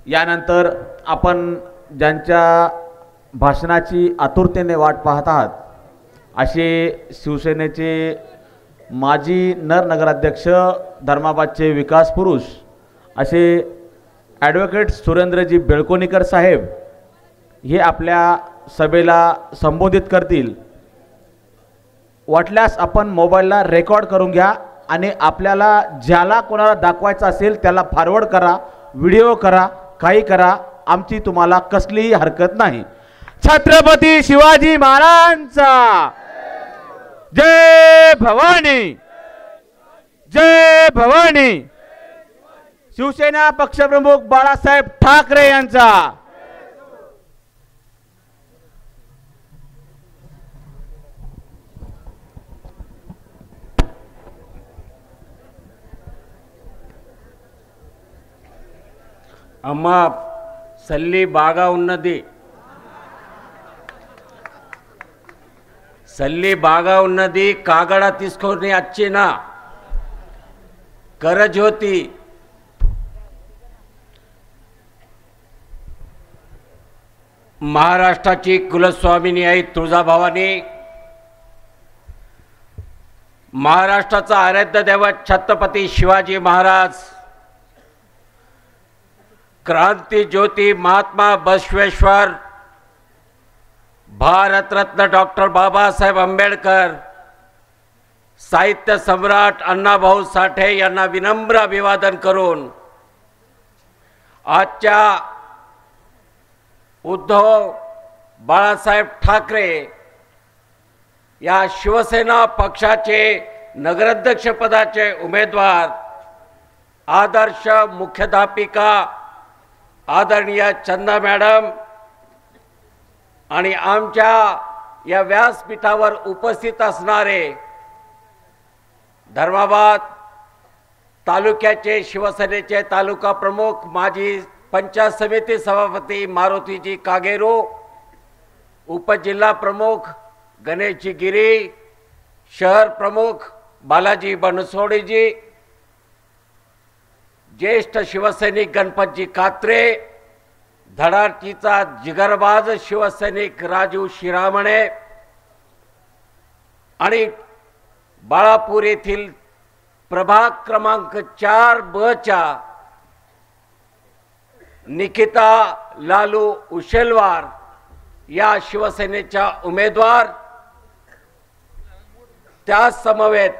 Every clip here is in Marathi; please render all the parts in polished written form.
यानंतर आपण ज्यांच्या भाषणाची आतुरतेने वाट पाहत आहात असे शिवसेनेचे माजी नगराध्यक्ष धर्माबादचे विकास पुरुष असे ॲडव्होकेट सुरेंद्रजी बेळकोणीकर साहेब हे आपल्या सभेला संबोधित करतील। वाटल्यास आपण मोबाईलला रेकॉर्ड करून घ्या आणि आपल्याला ज्याला कोणाला दाखवायचं असेल त्याला फॉरवर्ड करा, व्हिडिओ करा, काही करा, आमची तुम्हाला कसलीही हरकत नाही। छत्रपती शिवाजी महाराजांचा जय भवानी, जय भवानी। शिवसेना पक्षप्रमुख बाळासाहेब ठाकरे यांचा अम्मा सल्ली बागा उन्नति सल्ली बागा उन्नति कागड़ तीसुकोनी వచ్చిన करज्योति महाराष्ट्राची कुलस्वामिनी आई तुळजाभवानी, महाराष्ट्राचा आराध्य दैवत छत्रपती शिवाजी महाराज, क्रांति ज्योति महात्मा बसवेश्वर, भारत रत्न डॉक्टर बाबासाहेब आंबेडकर, साहित्य सम्राट अण्णाभाऊ साठे यांना विनम्र अभिवादन करून आजच्या उद्धव बाळासाहेब ठाकरे या शिवसेना पक्षाचे नगराध्यक्ष पदाचे उमेदवार आदर्श मुख्याध्यापिका आदरणीय चंदा मॅडम आणि आमच्या या व्यासपीठावर उपस्थित असणारे धर्माबाद तालुक्याचे शिवसेनेचे तालुका प्रमुख माजी पंचायत समिती सभापती मारुतीजी कागेरो, उपजिल्हा प्रमुख गणेशजी गिरी, शहर प्रमुख बालाजी बनसोडेजी, ज्येष्ठ शिवसैनिक गणपतजी कात्रे, धडाडीचा जिगरबाज शिवसैनिक राजू शिरामणे आणि बाळापूर येथील प्रभाग क्रमांक 4B च्या निकिता लालू उशेलवार या शिवसेनेच्या उमेदवार, त्या समवेत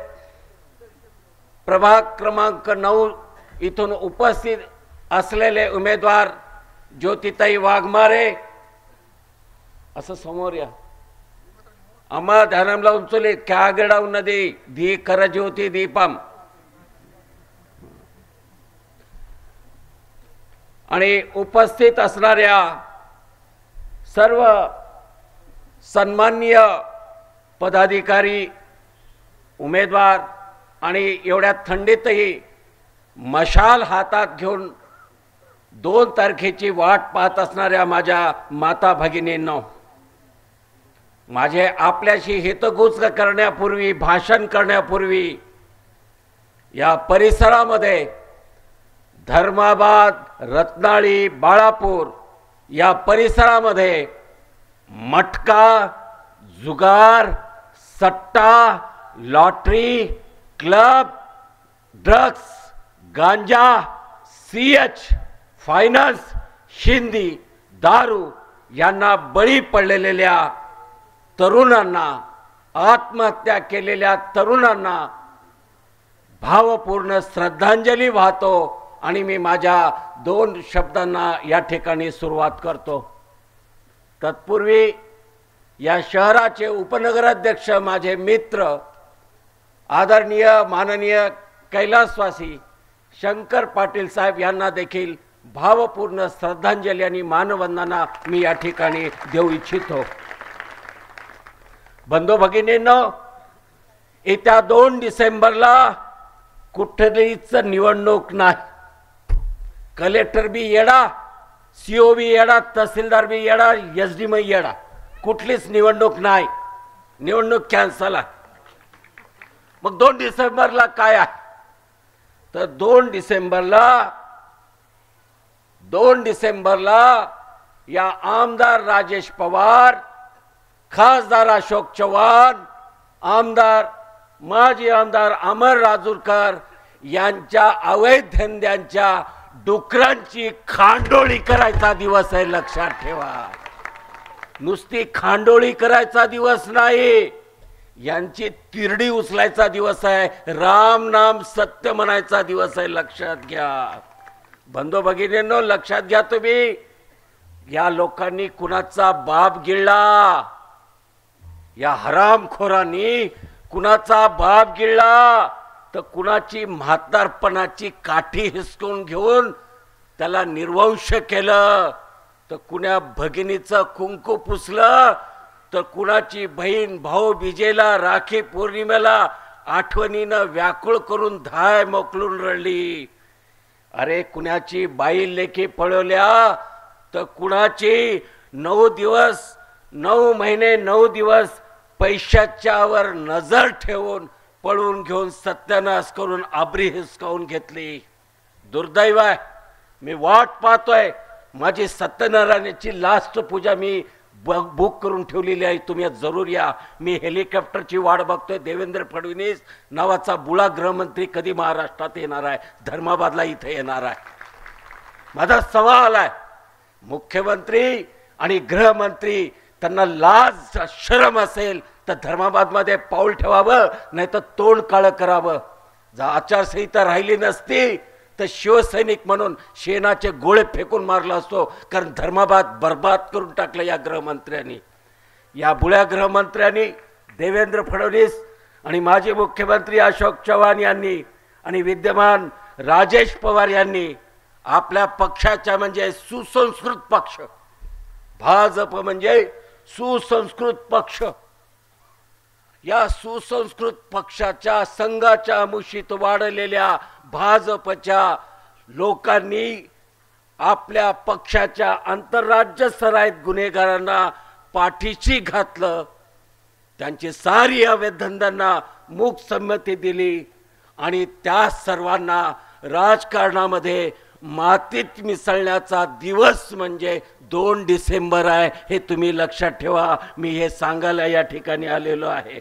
प्रभाग क्रमांक 9 इथून उपस्थित असलेले उमेदवार ज्योतिताई वाघमारे, असं समोर या, अम्मा ध्यानंला उंचले क्यागडा उन्नदी दी करज्योति दीपम आणि उपस्थित असणाऱ्या सर्व सन्माननीय पदाधिकारी उमेदवार आणि एवढ्या थंडीतही मशाल हातात घेऊन 2 तारखेची वाट पाहत असणाऱ्या माझ्या माता भगिनींनो, माझे आपल्याशी हितगुज करण्यापूर्वी, भाषण करण्यापूर्वी या परिसरामध्ये धर्माबाद, रत्नाळी, बाळापूर या परिसरामध्ये मटका, जुगार, सट्टा, लॉटरी, क्लब, ड्रग्स, गांजा, सीएच, फायनान्स, शिंदी, दारू यांना बळी पडलेल्या तरुणांना, आत्महत्या केलेल्या तरुणांना भावपूर्ण श्रद्धांजली वाहतो आणि मी माझ्या 2 शब्दांना या ठिकाणी सुरुवात करतो। तत्पूर्वी या शहराचे उपनगराध्यक्ष माझे मित्र आदरणीय माननीय कैलासवासी शंकर पाटील साहेब यांना देखील भावपूर्ण श्रद्धांजली आणि मानवंदना मी या ठिकाणी देऊ इच्छितो। बंधू भगिनींनो, येत्या 2 डिसेंबरला कुठलीच निवडणूक नाही। कलेक्टर बी येडा, सीओ बी येडा, तहसीलदार बी येडा, एसडी मै येडा, कुठलीच निवडणूक नाही। निवडणूक कॅन्सल आहे। मग 2 डिसेंबरला काय आहे? तर 2 डिसेंबरला 2 डिसेंबरला या आमदार राजेश पवार, खासदार अशोक चव्हाण, माजी आमदार अमर राजूरकर यांच्या अवैध धंद्यांच्या डुकरांची खांडोळी करायचा दिवस आहे, लक्षात ठेवा. नुसती खांडोळी करायचा दिवस नाही, यांची तिरडी उचलायचा दिवस आहे. राम नाम सत्य म्हणायचा दिवस आहे, लक्षात घ्या. बंधू भगिनींनो, लक्षात घ्या तुम्ही. या लोकांनी कुणाचा बाप गिळला, या हरामखोरांनी कुणाचा बाप गिळला, तर कुणाची म्हातारपणाची काठी हिसकून घेऊन त्याला निर्वंश केलं, तर कुण्या भगिनीचं कुंकू पुसलं, तर कुणाची बहीण भाऊ बीजेला राखी पौर्णिमेला आठवणीनं व्याकुळ करून धाय मोकलून रडली. अरे कुणाची बाई लेखी पळवल्या, तर कुणाची 9 दिवस 9 महिने 9 दिवस पैशाच्यावर नजर ठेवून पळून घेऊन सत्यानाश करून आबरी हिसकावून घेतली. दुर्दैव आहे. मी वाट पाहतोय, माझी सत्यनारायणाची लास्ट पूजा मी बुक करून ठेवलेली आहे, तुम्ही जरूर या. मी हेलिकॉप्टरची वाट बघतोय. देवेंद्र फडणवीस नावाचा बुळा गृहमंत्री कधी महाराष्ट्रात येणार आहे, धर्माबादला इथे येणार आहे. माझा सवाल आहे, मुख्यमंत्री आणि गृहमंत्री त्यांना लाज शरम असेल तर धर्माबादमध्ये पाऊल ठेवावं, नाही तर तोंड काळं करावं. जर आचारसंहिता राहिली नसती तर शिवसैनिक म्हणून शेणाचे गोळे फेकून मारला असतो, कारण धर्माबाद बर्बाद करून टाकलं या गृहमंत्र्यांनी. या बुळ्या गृहमंत्र्यांनी देवेंद्र फडणवीस आणि माजी मुख्यमंत्री अशोक चव्हाण यांनी आणि विद्यमान राजेश पवार यांनी आपल्या पक्षाच्या, म्हणजे सुसंस्कृत पक्ष, भाजप म्हणजे सुसंस्कृत पक्ष, या सुसंस्कृत पक्षाच्या संघाच्या मुशीत वाढलेल्या भाजपच्या लोकांनी आपल्या पक्षाच्या आंतरराज्य सराईत गुन्हेगारांना पाठीशी घातलं. त्यांची सारी अवैध धंद्यांना मूक संमती दिली आणि त्या सर्वांना राजकारणामध्ये मातीत मिसळण्याचा दिवस म्हणजे 2 डिसेंबर आहे. हे तुम्ही लक्षात ठेवा. मी हे सांगायला या ठिकाणी आलेलो आहे.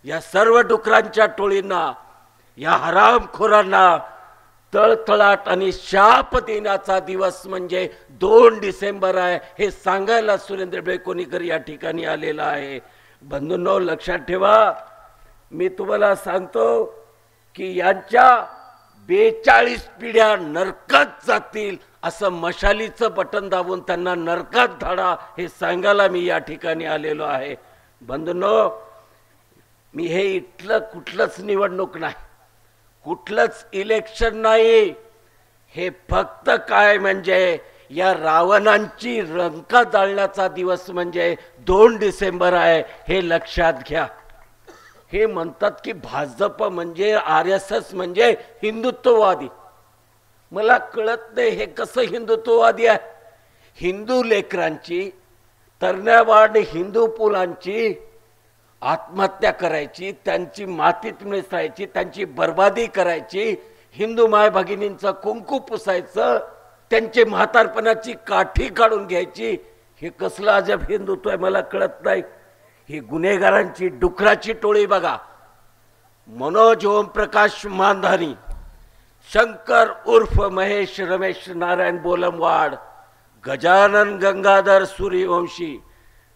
या सर्व डुकरांच्या टोळींना, या हरामखोरांना तळतळाट आणि शाप देण्याचा दिवस म्हणजे 2 डिसेंबर आहे, हे सांगायला सुरेंद्र बेकोनीकर या ठिकाणी आलेला आहे. बंधूंनो, लक्षात ठेवा. मी तुम्हाला सांगतो की यांच्या 42 पिढ्या नरकात जातील, असं मशालीचं बटन दाबून त्यांना नरकात धाडा, हे सांगायला मी या ठिकाणी आलेलो आहे. बंधूंनो, मी हे इथलं कुठलंच निवडणूक नाही, कुठलंच इलेक्शन नाही. हे फक्त काय म्हणजे या रावणांची रंका जाळण्याचा दिवस म्हणजे 2 डिसेंबर आहे, हे लक्षात घ्या. हे म्हणतात की भाजप म्हणजे RSS म्हणजे हिंदुत्ववादी. मला कळत नाही हे कसं हिंदुत्ववादी आहे. हिंदू लेकरांची, तरण्यावाड हिंदू पुलांची आत्महत्या करायची, त्यांची मातीत मिसळायची, त्यांची बर्बादी करायची, हिंदू माय भगिनींचं कुंकू पुसायचं, त्यांचे म्हातारपणाची काठी काढून घ्यायची. हे कसलं अजब हिंदुत्व आहे मला कळत नाही. ही गुन्हेगारांची डुकराची टोळी बघा. मनोज ओमप्रकाश मानधानी, शंकर उर्फ महेश रमेश नारायण बोलमवाड, गजानन गंगाधर सूर्यवंशी,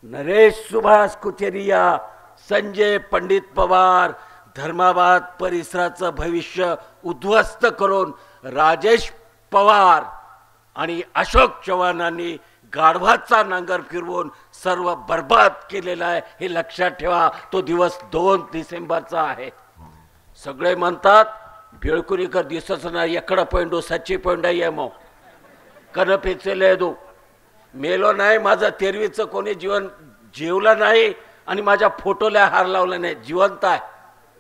नरेश सुभाष कुचेरिया, संजय पंडित पवार, धर्माबाद परिसराचं भविष्य उद्ध्वस्त करून राजेश पवार आणि अशोक चव्हाणांनी गाढवाचा नांगर फिरवून सर्व बर्बाद केलेला आहे, हे लक्षात ठेवा. तो दिवस 2 डिसेंबरचा आहे. सगळे म्हणतात बेळकुरीकर दिसच नाही, एकडा पॉइंट सच्ची पॉइंट आहे, मग कनपेचे दो मेलो नाही. माझं तेरवीचं कोणी जीवन जेवलं नाही आणि माझ्या फोटोला हार लावला नाही. जिवंत आहे,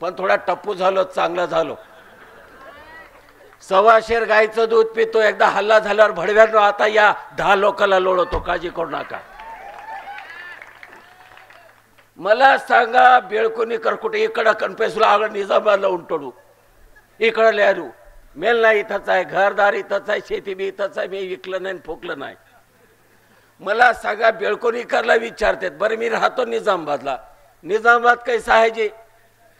पण थोडा टप्पू झालो, चांगला झालो. 1.25 शेर गायचं दूध पितो, एकदा हल्ला झाल्यावर भडव्यानो आता या 10 लोकांना लोळवतो, काळजी करू नका. मला सांगा बेळकुणीकर कुठे, इकडं कणपेसला आग निजामाबादला उंटडू, इकडं लहरू मेल नाही इथंच आहे, घरदार इथंच आहे, शेती बी इथंच आहे, मी विकलं नाही फुकलं नाही. मला सांगा बेळकोणीकरला विचारतात, बरं मी राहतो निजामाबादला, निजामाबाद कैसा है जी,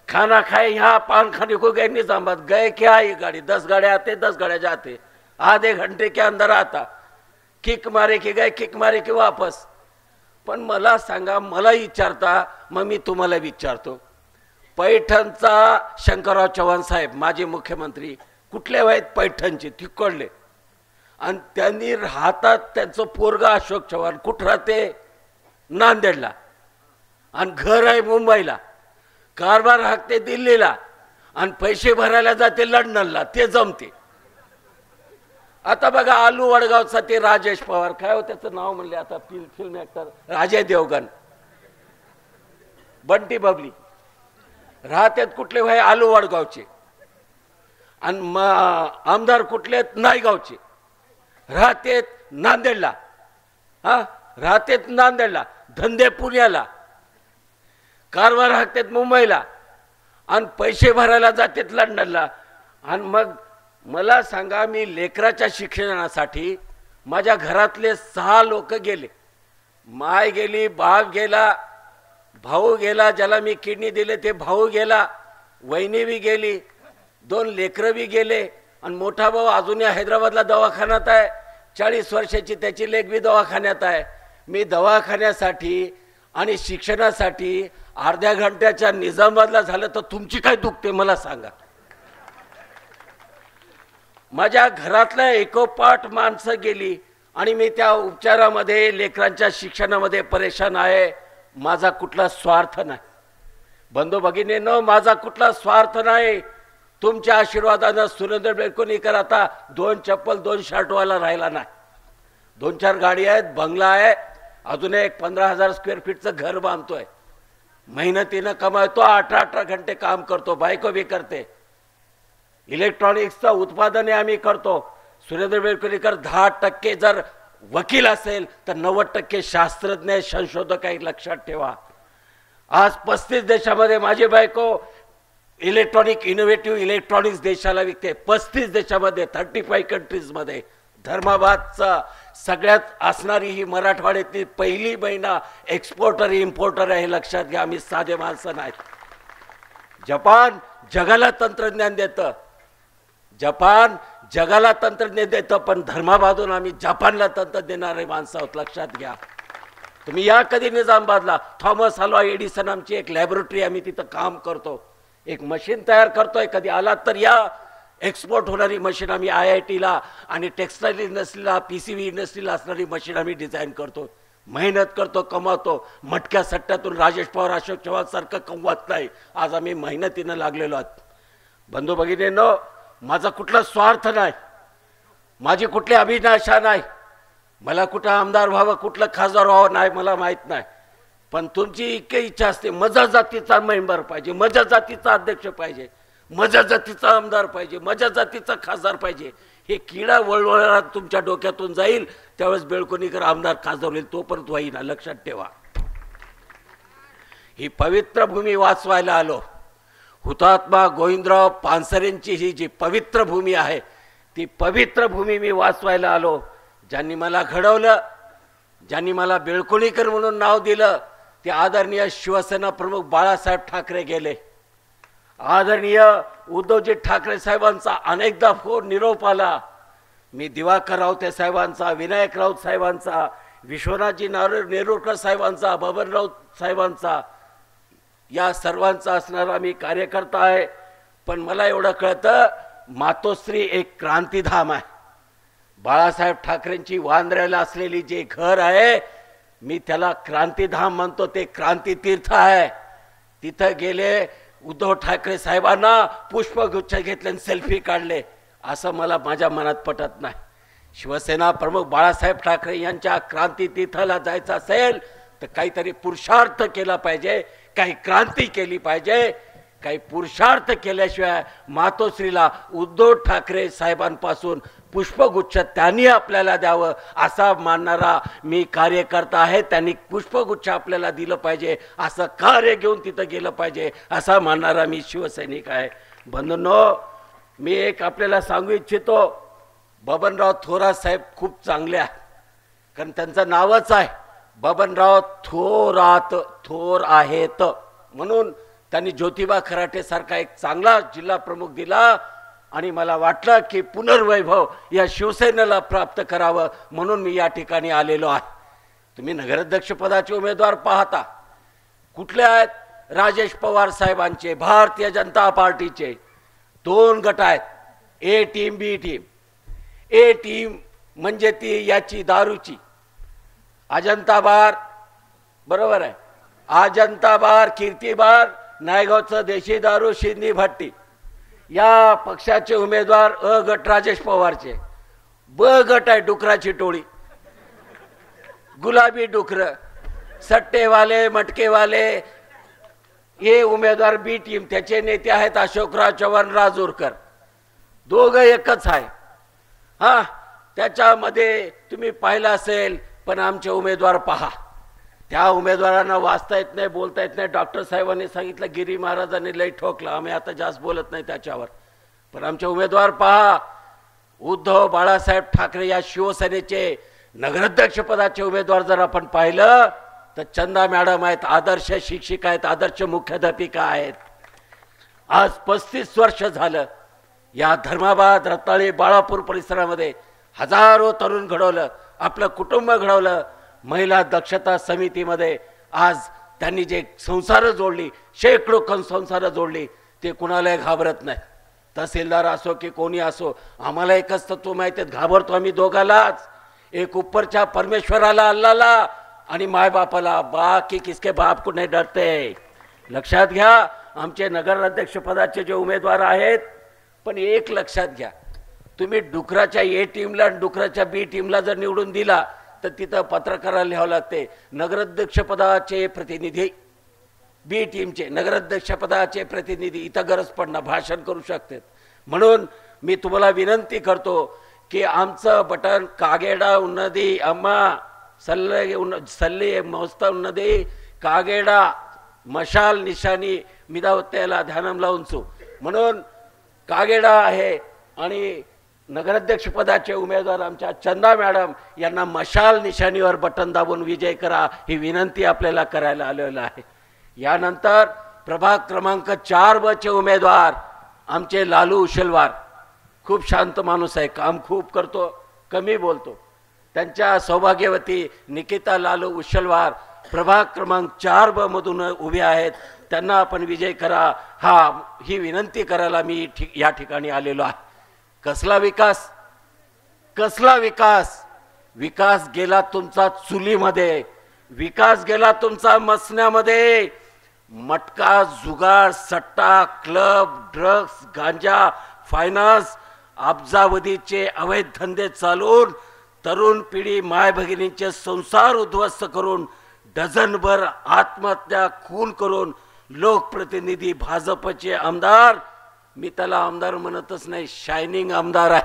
खाना खाए यहाँ पान खाने को गए निजामाबाद, गए क्या ये गाड़ी 10 गाड़ियाँ आते 10 गाड़ियाँ जाते, आधे घंटे के अंदर आता, किक मारे के गए किक मारे के वापस. पण मला सांगा, मला विचारता, मग मी तुम्हाला विचारतो, पैठणचा शंकरराव चव्हाण साहेब माजी मुख्यमंत्री कुठले आहेत पैठणचे तिकडले, आणि त्यांनी राहतात, त्यांचं पोरगा अशोक चव्हाण कुठं राहते नांदेडला, आणि घर आहे मुंबईला, कारभार हाकते दिल्लीला, आणि पैसे भरायला जाते लंडनला, ते जमते. आता बघा आलू वडगावचा ते राजेश पवार, काय हो त्याचं नाव म्हणले आता, फिल्म ऍक्टर अजय देवगण, बंटी बबली, राहतात कुठले भाई आलू वडगावचे, आणि आमदार कुठले नायगावचे, राहतेत नांदेडला, हा राहतेत नांदेडला, धंदे पुण्याला, कारभार हाकतेत मुंबईला, आणि पैसे भरायला जातात लंडनला. आणि मग मला सांगा, मी लेकराच्या शिक्षणासाठी माझ्या घरातले 6 लोक गेले, माय गेली, बाप गेला, भाऊ गेला, ज्याला मी किडनी दिले ते भाऊ गेला, वहिनी बी गेली, 2 लेकरं बी गेले, आणि मोठा भाऊ अजूनही हैदराबादला दवाखान्यात आहे, 40 वर्षाची त्याची लेक बी दवाखान्यात आहे. मी दवाखान्यासाठी आणि शिक्षणासाठी अर्ध्या घंट्याच्या निजामाबादला झालं तर तुमची काय दुखते मला सांगा. माझ्या घरातल्या एकोपाठ माणसं गेली, आणि मी त्या उपचारामध्ये लेकरांच्या शिक्षणामध्ये परेशान आहे. माझा कुठला स्वार्थ नाही बंधू भगिनींनो, माझा कुठला स्वार्थ नाही. तुमच्या आशीर्वादानं सुरेंद्र बेळकोणीकर आता 2 चप्पल 2 शर्टवाला राहिला नाही, 2-4 गाडी आहेत, बंगला आहे, अजून एक 15,000 स्क्वेअर फीटचं घर बांधतोय, मेहनतीनं कमावतो, 18 घंटे काम करतो, बायको बी करते, इलेक्ट्रॉनिक्सचं उत्पादन आम्ही करतो. सुरेंद्र बेळकोणीकर 10% जर वकील असेल तर 90% शास्त्रज्ञ संशोधक आहे, लक्षात ठेवा. आज 35 देशामध्ये माझी बायको इलेक्ट्रॉनिक इनोव्हेटिव्ह इलेक्ट्रॉनिक्स देशाला विकते, 35 देशामध्ये, 35 कंट्रीजमध्ये. धर्माबादचा सगळ्यात असणारी ही मराठवाड्यातली पहिली महिना एक्सपोर्टर इम्पोर्टर आहे, लक्षात घ्या. आम्ही साधे माणसं नाहीत. जपान जगाला तंत्रज्ञान देतं, जपान जगाला तंत्रज्ञान देतं, पण धर्माबादून आम्ही जपानला तंत्र देणारे माणसं आहोत, लक्षात घ्या. तुम्ही या कधी निजामाबादला, थॉमस अल्वा एडिसन आमची एक लॅबोरेटरी, आम्ही तिथं काम करतो, एक मशीन तयार करतोय, कधी आलात तर या. एक्सपोर्ट होणारी मशीन आम्ही IITला आणि टेक्सटाईल इंडस्ट्रीला, PCB इंडस्ट्रीला असणारी मशीन आम्ही डिझाईन करतो, मेहनत करतो, कमावतो. मटक्या सट्ट्यातून राजेश पवार अशोक चव्हाण सारखं कमवत नाही. आज आम्ही मेहनतीनं लागलेलो आहोत. बंधू भगिनींनो, माझा कुठला स्वार्थ नाही, माझी कुठली अभिलाषा नाही, मला कुठं आमदार व्हावं कुठलं खासदार व्हावं नाही मला माहीत नाही. पण तुमची इतकी इच्छा असते, माझ्या जातीचा मेंबर पाहिजे, माझ्या जातीचा अध्यक्ष पाहिजे, माझ्या जातीचा आमदार पाहिजे, माझ्या जातीचा खासदार पाहिजे, हे किडा वळवळा तुमच्या डोक्यातून जाईल, त्यावेळेस बेळकोणीकर आमदार खासदार होईल, तोपर्यंत होईना, लक्षात ठेवा. ही पवित्र भूमी वाचवायला आलो. हुतात्मा गोविंदराव पानसरेंची ही जी पवित्र भूमी आहे, ती पवित्र भूमी मी वाचवायला आलो. ज्यांनी मला घडवलं, ज्यांनी मला बेळकोणीकर म्हणून नाव दिलं, ते आदरणीय शिवसेना प्रमुख बाळासाहेब ठाकरे गेले. आदरणीय उद्धवजी ठाकरे साहेबांचा अनेकदा फोन निरोप आला. मी दिवाकर रावते साहेबांचा, विनायक राऊत साहेबांचा, विश्वनाथजी नेरुरकर साहेबांचा, बबनराव साहेबांचा, या सर्वांचा असणारा मी कार्यकर्ता आहे. पण मला एवढं कळतं, मातोश्री एक क्रांतीधाम आहे. बाळासाहेब ठाकरेंची वांद्र्याला असलेली जे घर आहे, मी त्याला क्रांतीधाम म्हणतो, ते क्रांतीतीर्थ आहे. तिथं गेले, उद्धव ठाकरे साहेबांना पुष्पगुच्छ घेतले आणि सेल्फी काढले, असं मला माझ्या मनात पटत नाही. शिवसेना प्रमुख बाळासाहेब ठाकरे यांच्या क्रांतीतीर्थाला जायचं असेल तर काहीतरी पुरुषार्थ केला पाहिजे, काही क्रांती केली पाहिजे. काही पुरुषार्थ केल्याशिवाय मातोश्रीला उद्धव ठाकरे साहेबांपासून पुष्पगुच्छ त्यांनी आपल्याला द्यावं असा मानणारा मी कार्यकर्ता आहे. त्यांनी पुष्पगुच्छ आपल्याला दिलं पाहिजे, असं कार्य घेऊन तिथं गेलं पाहिजे असा मानणारा मी शिवसैनिक आहे. बंधूंनो, मी एक आपल्याला सांगू इच्छितो, बबनराव थोरात साहेब खूप चांगले आहेत, कारण त्यांचं नावच आहे बबनराव थोरात, थोर आहेत, म्हणून त्यांनी ज्योतिबा खराटे सारखा एक चांगला जिल्हा प्रमुख दिला आणि मला वाटलं की पुनर्वैभव या शिवसेनेला प्राप्त करावं म्हणून मी या ठिकाणी आलेलो आहे. तुम्ही नगराध्यक्ष पदाचे उमेदवार पाहता कुठले आहेत? राजेश पवार साहेबांचे भारतीय जनता पार्टीचे 2 गट आहेत, ए टीम बी टीम. ए टीम म्हणजे ती याची दारूची अजंता बार, बरोबर आहे, अजंता बार, कीर्ती बार, नायगावचं देशी दारू, शिंदी भट्टी. या पक्षाचे उमेदवार अ गट राजेश पवारचे. ब गट आहे डुकराची टोळी, गुलाबी डुकर, सट्टेवाले, मटकेवाले, हे उमेदवार बी टीम. त्याचे नेते आहेत अशोकराव चव्हाण, राजूरकर, दोघं एकच आहे. हा, त्याच्यामध्ये तुम्ही पाहिलं असेल, पण आमचे उमेदवार पहा, त्या उमेदवारांना वाचता येत नाही, बोलता येत नाही. डॉक्टर साहेबांनी सांगितलं, गिरी महाराजांनी लई ठोकलं, आम्ही आता जास्त बोलत नाही त्याच्यावर. पण आमचे उमेदवार पहा, उद्धव बाळासाहेब ठाकरे या शिवसेनेचे नगराध्यक्ष पदाचे उमेदवार जर आपण पाहिलं तर चंदा मॅडम आहेत, आदर्श शिक्षिका आहेत, आदर्श मुख्याध्यापिका आहेत. आज 35 वर्ष झालं या धर्माबाद, रताळे, बाळापूर परिसरामध्ये हजारो तरुण घडवलं, आपलं कुटुंब घडवलं. महिला दक्षता समितीमध्ये आज त्यांनी जे संसार जोडली, शेकडो संसार जोडली, ते कुणालाही घाबरत नाही. तहसीलदार असो की कोणी असो, आम्हाला एकच तत्व माहिती आहे, घाबरतो आम्ही दोघालाच, एक ऊपरच्या परमेश्वराला, अल्लाला, आणि मायबापाला. बाकी किसके बाप को नाही डरते. लक्षात घ्या, आमचे नगराध्यक्ष पदाचे जे उमेदवार आहेत, पण एक लक्षात घ्या, तुम्ही डुकराच्या ए टीमला आणि डुकराच्या बी टीमला जर निवडून दिला तर तिथं पत्रकाराला लिहावं लागते, नगराध्यक्ष पदाचे प्रतिनिधी, बी टीमचे नगराध्यक्ष पदाचे प्रतिनिधी. इथं गरज पडणार, भाषण करू शकतात. म्हणून मी तुम्हाला विनंती करतो की आमचं बटन कागेडा उन्नदी अम्मा सल्ले मस्त उन्नदी कागेडा मशाल निशाणी मिदावत्याला ध्यानम लावून म्हणून कागेडा आहे. आणि नगराध्यक्ष पदाचे उमेदवार आमच्या चंदा मॅडम यांना मशाल निशाणीवर बटन दाबून विजय करा, ही विनंती आपल्याला करायला आलेलं आहे. यानंतर प्रभाग क्रमांक 4 चे उमेदवार आमचे लालू उशलवार, खूप शांत माणूस आहे, काम खूप करतो, कमी बोलतो. त्यांच्या सौभाग्यवती निकिता लालू उशलवार प्रभाग क्रमांक 4 मधून उभे आहेत, त्यांना आपण विजय करा, ही विनंती करायला मी या ठिकाणी आलेलो आहे. कसला विकास, कसला विकास? विकास गेला तुमचा चुलीमध्ये, विकास गेला तुमचा मसण्यामध्ये. मटका, जुगार, सट्टा, क्लब, ड्रग्स, गांजा, फायनान्स, अब्जावधीचे अवैध धंदे चालून तरुण पिढी माय भगिनींचे संसार उद्ध्वस्त करून, डझनभर आत्महत्या, खून करून लोकप्रतिनिधी भाजपचे आमदार, मी त्याला आमदार म्हणतच नाही, शायनिंग आमदार आहे,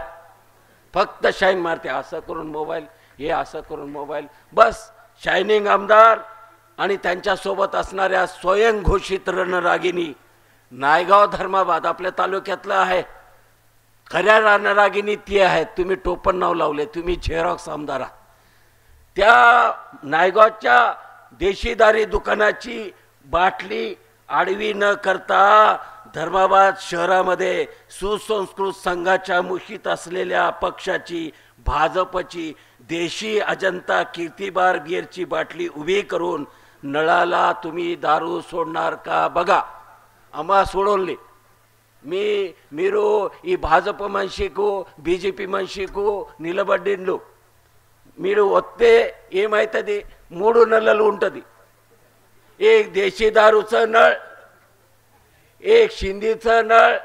फक्त शाईन मारते, असं करून मोबाईल, हे असं करून मोबाईल, बस शायनिंग आमदार. आणि त्यांच्यासोबत असणाऱ्या स्वयंघोषित रणरागिनी, नायगाव धर्माबाद आपल्या तालुक्यातलं आहे, खऱ्या रणरागिनी ती आहेत. तुम्ही टोपण नाव लावले, तुम्ही झेरॉक्स आमदार आहात. त्या नायगावच्या देशीदारी दुकानाची बाटली आडवी न करता धर्माबाद शहरामध्ये सुसंस्कृत संघाच्या मुठीत असलेल्या पक्षाची, भाजपची देशी अजंता कीर्तिबार बियरची बाटली उभी करून नळाला तुम्ही दारू सोडणार का बघा. आम्हा सोडवली, మీరు ఈ భాజప మనిషికు బీజేపీ మనిషికు నిలబడిండు. మీరు వస్తే ఏమవుతుంది? 3 నెలలు ఉంటుంది. एक देशी दारूचं नळ, एक शिंदीचं नळ,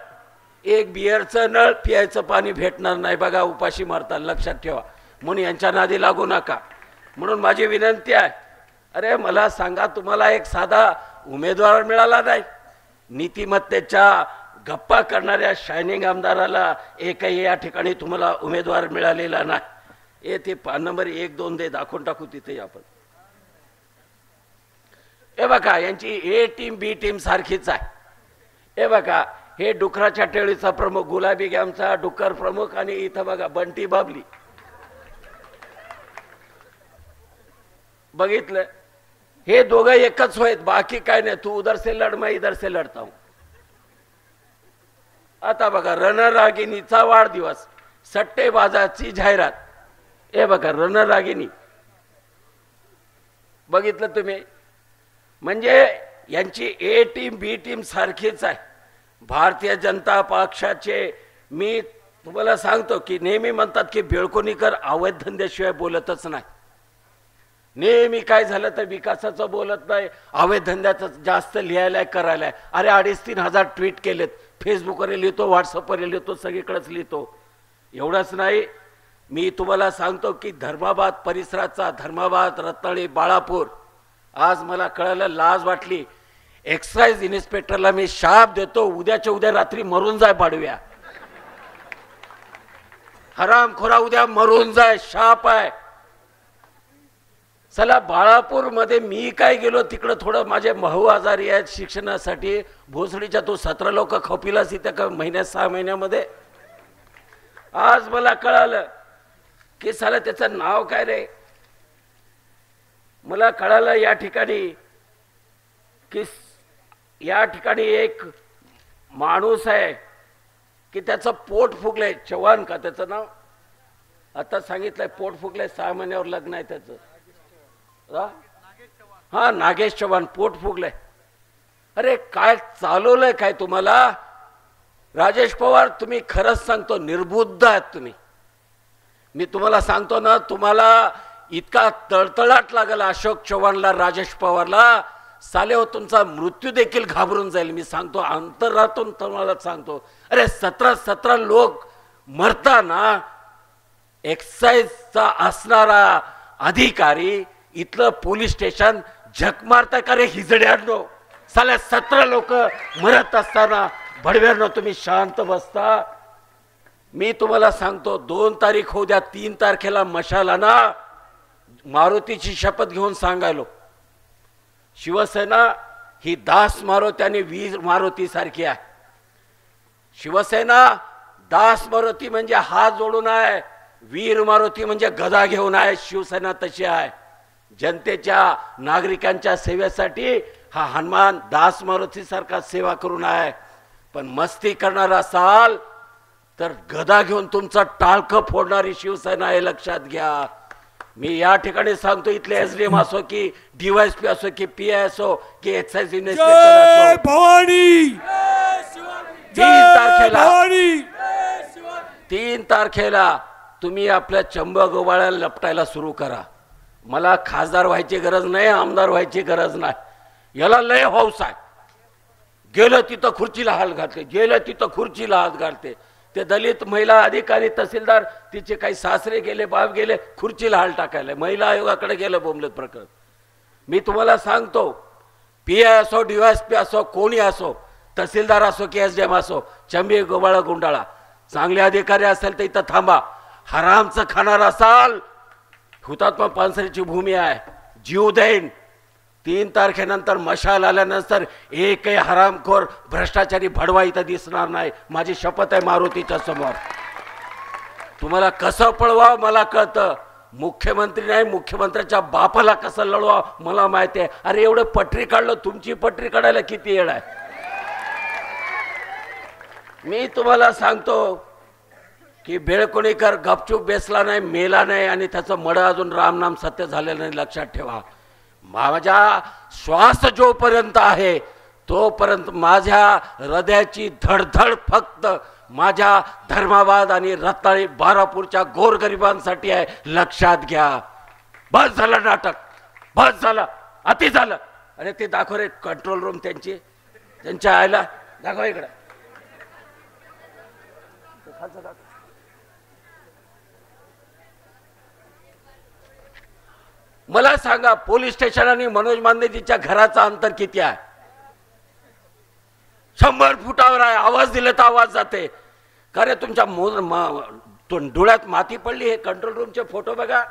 एक बियरचं नळ, प्यायचं पाणी भेटणार नाही बघा, उपाशी मारतात. लक्षात ठेवा, म्हणून यांच्या नादी लागू नका. म्हणून माझी विनंती आहे, अरे मला सांगा, तुम्हाला एक साधा उमेदवार मिळाला नाही? नीतिमत्तेच्या गप्पा करणाऱ्या शायनिंग आमदाराला एकही या ठिकाणी तुम्हाला उमेदवार मिळालेला नाही. ते नंबर 1, 2 दे, दाखवून टाकू तिथे आपण. हे बघा, यांची ए टीम बी टीम सारखीच आहे. हे बघा, हे डुकराच्या टेळीचा प्रमुख गुलाबी गॅमचा डुक्कर प्रमुख, आणि इथं बघा बंटी बाबली. बघितलं, हे दोघं एकच होत, बाकी काय नाही. तू उधर से लढ, मैं इधर से लढता हूं. आता बघा रणरागिणीचा वाढदिवस, सट्टेबाजाची जाहिरात. हे बघा रणरागिणी, बघितलं तुम्ही. म्हणजे यांची ए टीम बी टीम सारखीच आहे. भारतीय जनता पक्षाचे मी तुम्हाला सांगतो की नेहमी म्हणतात की बेळकोणीकर अवैध धंद्याशिवाय बोलतच नाही. नेहमी काय झालं तर विकासाचं बोलत नाही, अवैध धंद्याचं जास्त लिहायलाय करायलाय. अरे 2,500-3 हजार ट्विट केलेत, फेसबुकवर लिहितो, व्हॉट्सअपवर लिहितो, सगळीकडेच लिहितो. एवढंच नाही, मी तुम्हाला सांगतो की धर्माबाद परिसराचा, धर्माबाद, रत्नागिरी, बाळापूर, आज मला कळालं, लाज वाटली. एक्साइज इन्स्पेक्टरला मी शाप देतो, उद्याच्या उद्या रात्री मरून जाय पाडव्या, हरामखोरा उद्या मरून जाय, शाप आहे. चला बाळापूर मध्ये मी काय गेलो, तिकडं थोडं माझे महू आजारी आहेत शिक्षणासाठी. भोसडीच्या तो 17 लोक खपिलास इथे का महिन्यात 6 महिन्यामध्ये. आज मला कळालं की साला त्याचं नाव काय रे, मला कळालं या ठिकाणी की या ठिकाणी एक माणूस आहे की त्याचं पोट फुगलंय. चव्हाण का त्याचं नाव, आता सांगितलंय पोट फुगलंय, 6 महिन्यावर लग्न आहे त्याचं. हा नागेश चव्हाण, पोट फुगलंय. अरे काय चालवलंय काय तुम्हाला? राजेश पवार, तुम्ही खरंच सांगतो निर्बुद्ध आहात तुम्ही. मी तुम्हाला सांगतो ना, तुम्हाला इतका तळतळाट लागल अशोक चव्हाणला, राजेश पवारला, साले हो तुमचा मृत्यू देखील घाबरून जाईल. मी सांगतो, अंतरातून तुम्हाला सांगतो. अरे 17 लोक मरताना एक्साइजचा असणारा अधिकारी इथलं पोलीस स्टेशन झक मारताय का रे हिजड्यांनो? साले 17 लोक मरत असताना भडव्यांनो तुम्ही शांत बसता. मी तुम्हाला सांगतो 2 तारीख होऊ द्या, 3 तारखेला मशालाना मारुतीची शपथ घेऊन सांगायलो, शिवसेना ही दास मारुती आणि वीर मारुती सारखी आहे. शिवसेना दास मारुती म्हणजे हात जोडून आहे, वीर मारुती म्हणजे गदा घेऊन आहे. शिवसेना तशी आहे, जनतेच्या नागरिकांच्या सेवेसाठी हा हनुमान दास मारुती सारखा सेवा करून आहे. पण मस्ती करणार असाल तर गदा घेऊन तुमचं टाळकं फोडणारी शिवसेना आहे, लक्षात घ्या. मी या ठिकाणी सांगतो, इथले एसडीएम असो की डीवायएसपी असो की पीआय असो की एक्साइज इन्स्पेक्टर असो, भवानी 3 तारखेला तुम्ही आपल्या चंबगोबाळ्याला लपटायला सुरू करा. मला खासदार व्हायची गरज नाही, आमदार व्हायची गरज नाही. याला लय हौस आहे. गेलं तिथं खुर्चीला हात घालते, गेलं तिथं खुर्चीला हात घालते. ते दलित महिला अधिकारी तहसीलदार, तिचे काही सासरे गेले, बाप गेले, खुर्चीला हाल टाकायला. महिला आयोगाकडे गेलं बोंबलत प्रकरण. मी तुम्हाला सांगतो, पीआय असो, डीवायएसपी असो, कोणी असो, तहसीलदार असो की एसडीएम असो, चंबी गोबाळा गुंडाळा, चांगले अधिकारी असेल तर इथं थांबा. हरामचं खाणार असाल, हुतात्मा पानसरेची भूमी आहे, जीव देईन. 3 तारखेनंतर मशाल आल्यानंतर एकही हरामखोर भ्रष्टाचारी भडवा इथं दिसणार नाही. माझी शपथ आहे मारुतीच्या समोर. तुम्हाला कसं पळवावं मला कळतं. मुख्यमंत्री नाही, मुख्यमंत्र्याच्या बापाला कसं लढवा मला माहिती आहे. अरे एवढं पटरी काढलं, तुमची पटरी काढायला किती येड आहे. मी तुम्हाला सांगतो की बेळकोणीकर गपचूप बेसला नाही, मेला नाही, आणि त्याचं मड अजून रामनाम सत्य झालेलं नाही. लक्षात ठेवा, माझा श्वास जोपर्यंत आहे तोपर्यंत माझ्या हृदयाची धडधड फक्त माझ्या धर्माबाद आणि रत्नागिरी बारापूरच्या गोरगरिबांसाठी आहे. लक्षात घ्या. बस झालं नाटक, बस झालं, अति झालं. अरे ते दाखव रे कंट्रोल रूम त्यांची, त्यांच्या आयला दाखव इकडे. मला सांगा, पोलीस स्टेशन आणि मनोज मांदेजीच्या घराचं अंतर किती आहे? 100 फुटावर आहे. आवाज दिले तर आवाज जाते. का रे तुमच्या डोळ्यात माती पडली? हे कंट्रोल रूमचे फोटो बघा.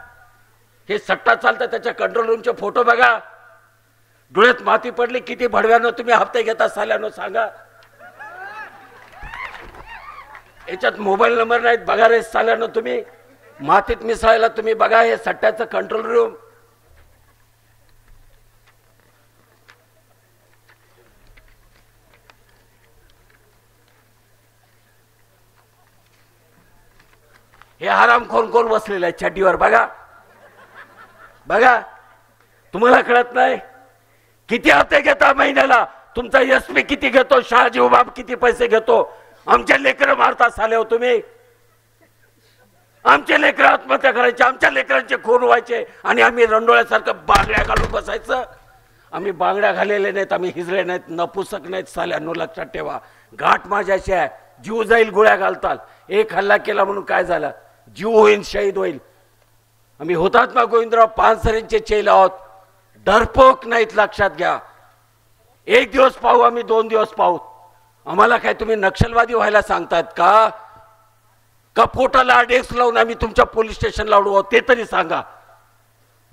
हे सट्टा चालतं त्याच्या कंट्रोल रूमचे फोटो बघा. डोळ्यात माती पडली. किती भडव्यानं तुम्ही हप्ते घेता साल्यानो सांगा. याच्यात मोबाईल नंबर नाहीत, बघा रे साल्यानं तुम्ही मातीत मिसळायला, तुम्ही बघा हे सट्ट्याचं कंट्रोल रूम. हे हरामखोर कोण बसलेलं आहे छड्डीवर, बघा बघा. तुम्हाला कळत नाही किती हप्ते घेता महिन्याला, तुमचा एसपी किती घेतो, शहाजी बाब किती पैसे घेतो. आमच्या लेकरं मारता साले हो तुम्ही. आमचे लेकरं आत्महत्या करायचे, आमच्या लेकरांचे खून व्हायचे आणि आम्ही रंडोळ्यासारखं बांगड्या घालून बसायचं. आम्ही बांगड्या घालेले नाहीत, आम्ही हिजले नाहीत, नपुसक नाहीत साल्यांनो, लक्षात ठेवा. घाट माझ्याशी आहे, जीव जाईल गोळ्या घालताल. एक हल्ला केला म्हणून काय झालं, जीव होईल, शहीद होईल. आम्ही हुतात्मा गोविंदराव पानसरेंचे चेले आहोत, डरपोक नाहीत, लक्षात घ्या. एक दिवस पाहू आम्ही, 2 दिवस पाहू. आम्हाला काय तुम्ही नक्षलवादी व्हायला सांगतात का? का पोटाला डेक्स लावून आम्ही तुमच्या पोलीस स्टेशनला उडवू, ते तरी सांगा.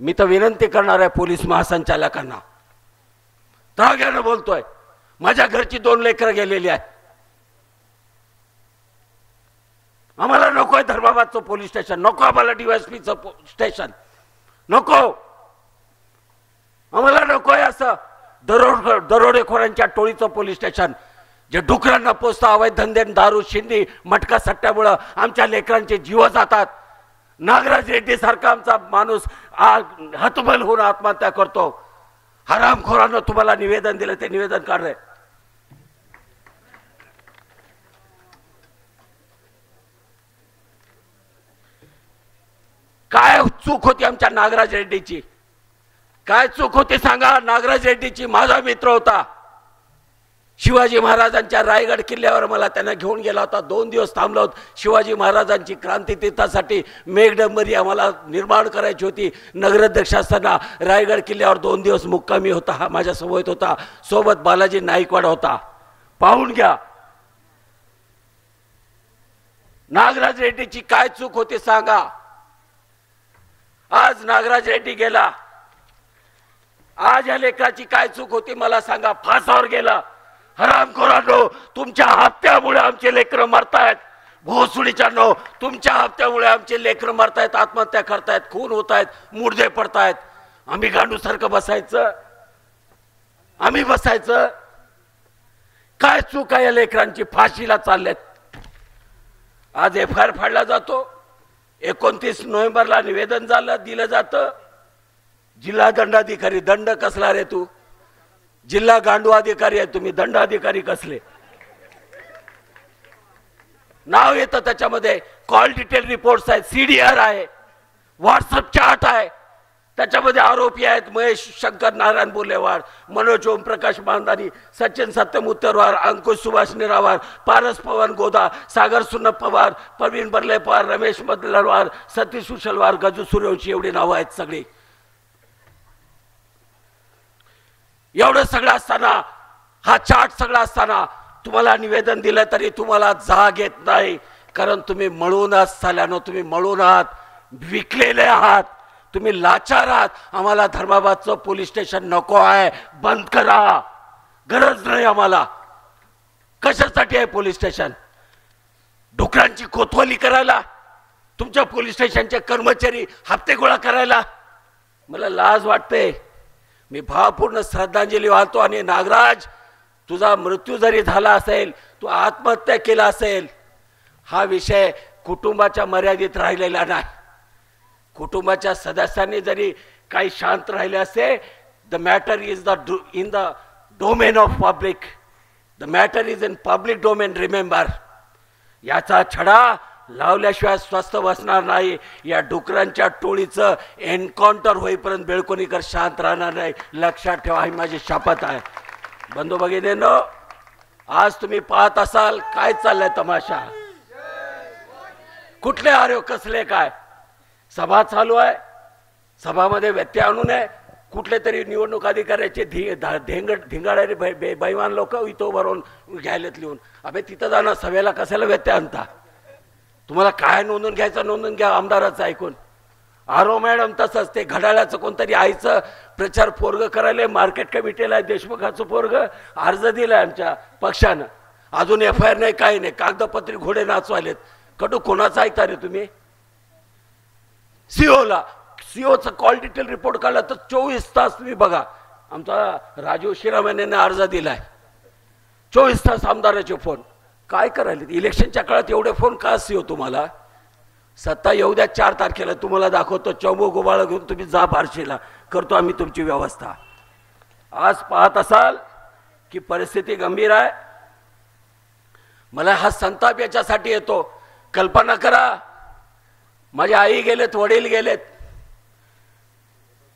मी तर विनंती करणार आहे पोलीस महासंचालकांना, त्राग्यानं बोलतोय. माझ्या घरची 2 लेकरं गेलेली आहेत. आम्हाला नकोय धर्माबादचं पोलीस स्टेशन, नको आम्हाला डीवायएसपीचं स्टेशन, नको आम्हाला, नकोय असं दरोडेखोरांच्या टोळीचं पोलीस स्टेशन, जे डुकरांना पोचतं अवैध धंदे, दारू, शिंदी, मटका सट्ट्यामुळं आमच्या लेकरांचे जीव जातात. नागराज रेड्डी सारखा आमचा माणूस हतबल होऊन आत्महत्या करतो. हरामखोरानं तुम्हाला निवेदन दिलं, ते निवेदन काढलंय. काय चूक होती आमच्या नागराज रेड्डीची, काय चूक होती सांगा. नागराज रेड्डीची माझा मित्र होता. शिवाजी महाराजांच्या रायगड किल्ल्यावर मला त्यांना घेऊन गेला होता. 2 दिवस थांबलो होतो. शिवाजी महाराजांची क्रांती तीर्थासाठी मेघडंबरी आम्हाला निर्माण करायची होती. नगराध्यक्ष असताना रायगड किल्ल्यावर 2 दिवस मुक्कामी होता. हा माझ्या सोबत होता. सोबत बालाजी नाईकवाड होता. पाहून घ्या नागराज रेड्डीची काय चूक होती सांगा. आज नागराज रेड्डी गेला, आज या लेकराची काय चूक होती मला सांगा. फासावर गेला. हरामखोरांनो, तुमच्या हप्त्यामुळे आमचे लेकरं मरतायत. भोसडीच्यानो, तुमच्या हप्त्यामुळे आमचे लेकरं मरतायत, आत्महत्या करतायत, खून होतायत, मुर्दे पडतायत. आम्ही गांडूसारखं बसायचं, आम्ही बसायचं. काय चूक आहे या लेकरांची, फाशीला चाललेत. आज एफआयआर फाडला जातो. 29 नोव्हेंबरला निवेदन दिलं जातं. जिल्हा दंडाधिकारी, दंड कसला रे तू, जिल्हा गांडू अधिकारी आहे तुम्ही, दंडाधिकारी कसले. नाव येतं त्याच्यामध्ये, कॉल डिटेल रिपोर्ट्स आहेत, CDR आहे, व्हॉट्सअप चॅट आहे. त्याच्यामध्ये आरोपी आहेत महेश शंकर नारायण बोलेवाड, मनोज ओमप्रकाश मानदानी, सचिन सत्यम उत्तरवार, अंकुश सुभाष निरावार, पारस पवन गोदा, सागर सुन्नप पवार, प्रवीण बर्ले पवार, रमेश मदलवार, सतीश सुशलवार, गजू सूर्यवंशी, एवढी नावं आहेत सगळी. एवढं सगळं असताना, हा चार्ट सगळं असताना तुम्हाला निवेदन दिलं तरी तुम्हाला जाग येत नाही. कारण तुम्ही मळून आहात साल्यानो, तुम्ही मळून आहात, विकलेले आहात, तुम्ही लाचार आहात. आम्हाला धर्माबादचं पोलीस स्टेशन नको आहे, बंद करा, गरज नाही आम्हाला. कशासाठी आहे पोलीस स्टेशन? डुकरांची कोतवाली करायला? तुमच्या पोलीस स्टेशनचे कर्मचारी हप्ते गोळा करायला? मला लाज वाटते. मी भावपूर्ण श्रद्धांजली वाहतो. आणि नागराज, तुझा मृत्यू जरी झाला असेल, तू आत्महत्या केला असेल, हा विषय कुटुंबाच्या मर्यादित राहिलेला नाही. कुटुंबाच्या सदस्यांनी जरी काही शांत राहिले असते, the matter is in the domain of public, the matter is in public domain. Remember, याचा छडा लावल्याशिवाय स्वस्थ बसणार नाही. या डुकरांच्या टोळीचं एन्काउंटर होईपर्यंत बेळकोणीकर शांत राहणार नाही, लक्षात ठेवा, ही माझी शपथ आहे. बंधू भगिनींनो, आज तुम्ही पाहत असाल काय चाललंय तमाशा. कुठले आरोप, कसले काय. सभा चालू आहे, सभामध्ये व्यत्यय आणू नये. कुठले तरी निवडणूक अधिकाऱ्याचे धिंगाणारे बैमान लोक इथं उभं राहून घ्यायलेत लिहून. अबे तिथं जाणं, सभेला कशाला व्यत्यय आणता? तुम्हाला काय नोंदून घ्यायचं नोंदून घ्या, आमदाराचं ऐकून. आरो मॅडम तसंच, ते घड्याळाचं कोणतरी आईचं प्रचार पोरग करायला मार्केट कमिटीला देशमुखाचं पोरग अर्ज दिलाय आमच्या पक्षानं. अजून FIR नाही, काही नाही, कागदपत्री घोडे नाचवालेत. कडू कोणाचा ऐकता रे तुम्ही? सीओचा कॉल डिटेल रिपोर्ट काढला तर 24 तास तुम्ही बघा. आमचा राजू शिरामण्याने अर्ज दिलाय, 24 तास आमदाराचे फोन. काय करायले इलेक्शनच्या काळात एवढे फोन का सीओ तुम्हाला? सत्ता येऊ द्या 4 तारखेला, तुम्हाला दाखवतो चौबो गोबाळ घेऊन तुम्ही जा बार्शीला, करतो आम्ही तुमची व्यवस्था. आज पाहत असाल की परिस्थिती गंभीर आहे. मला हा संताप याच्यासाठी येतो. कल्पना करा, माझी आई गेलेत, वडील गेलेत,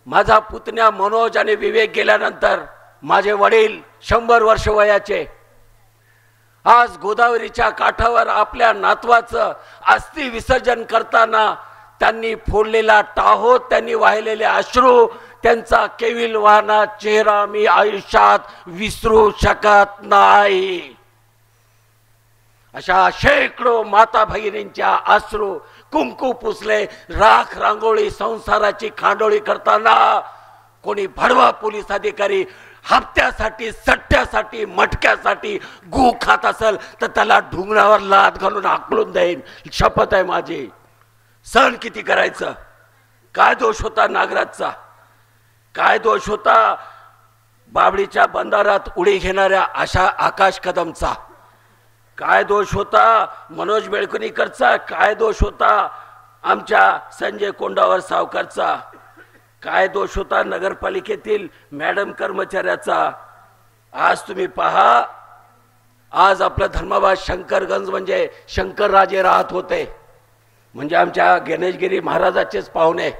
माझा पुतण्या मनोज आणि विवेक गेल्यानंतर माझे वडील 100 वर्ष वयाचे आज गोदावरीच्या काठावर आपल्या नातवाचं अस्थि विसर्जन करताना त्यांनी फोडलेला टाहो, त्यांनी वाहिलेले अश्रू, त्यांचा केविल वाहना चेहरा मी आयुष्यात विसरू शकत नाही. अशा शेकडो माता भगिनींच्या अश्रू, कुंकू पुसले, राख रांगोळी, संसाराची खांडोळी करताना कोणी भडवा पोलीस अधिकारी हप्त्यासाठी, सट्ट्यासाठी, मटक्यासाठी गू खात असेल तर त्याला ढुंगणावर लाद घालून हाकलून देईन, शपथ आहे माझी. सण किती करायचं? काय दोष होता नागराजचा? काय दोष होता बाबळीच्या बंधारात उडी घेणाऱ्या अशा आकाश कदमचा? काय दोष होता मनोज बेळकुणीकरचा? काय दोष होता आमच्या संजय कोंडावर सावकारचा? काय दोष होता नगरपालिकेतील मॅडम कर्मचाऱ्याचा? आज तुम्ही पहा, आज आपलं धर्माबाद शंकरगंज म्हणजे शंकरराजे राहत होते, म्हणजे आमच्या गणेशगिरी महाराजाचेच पाहुणे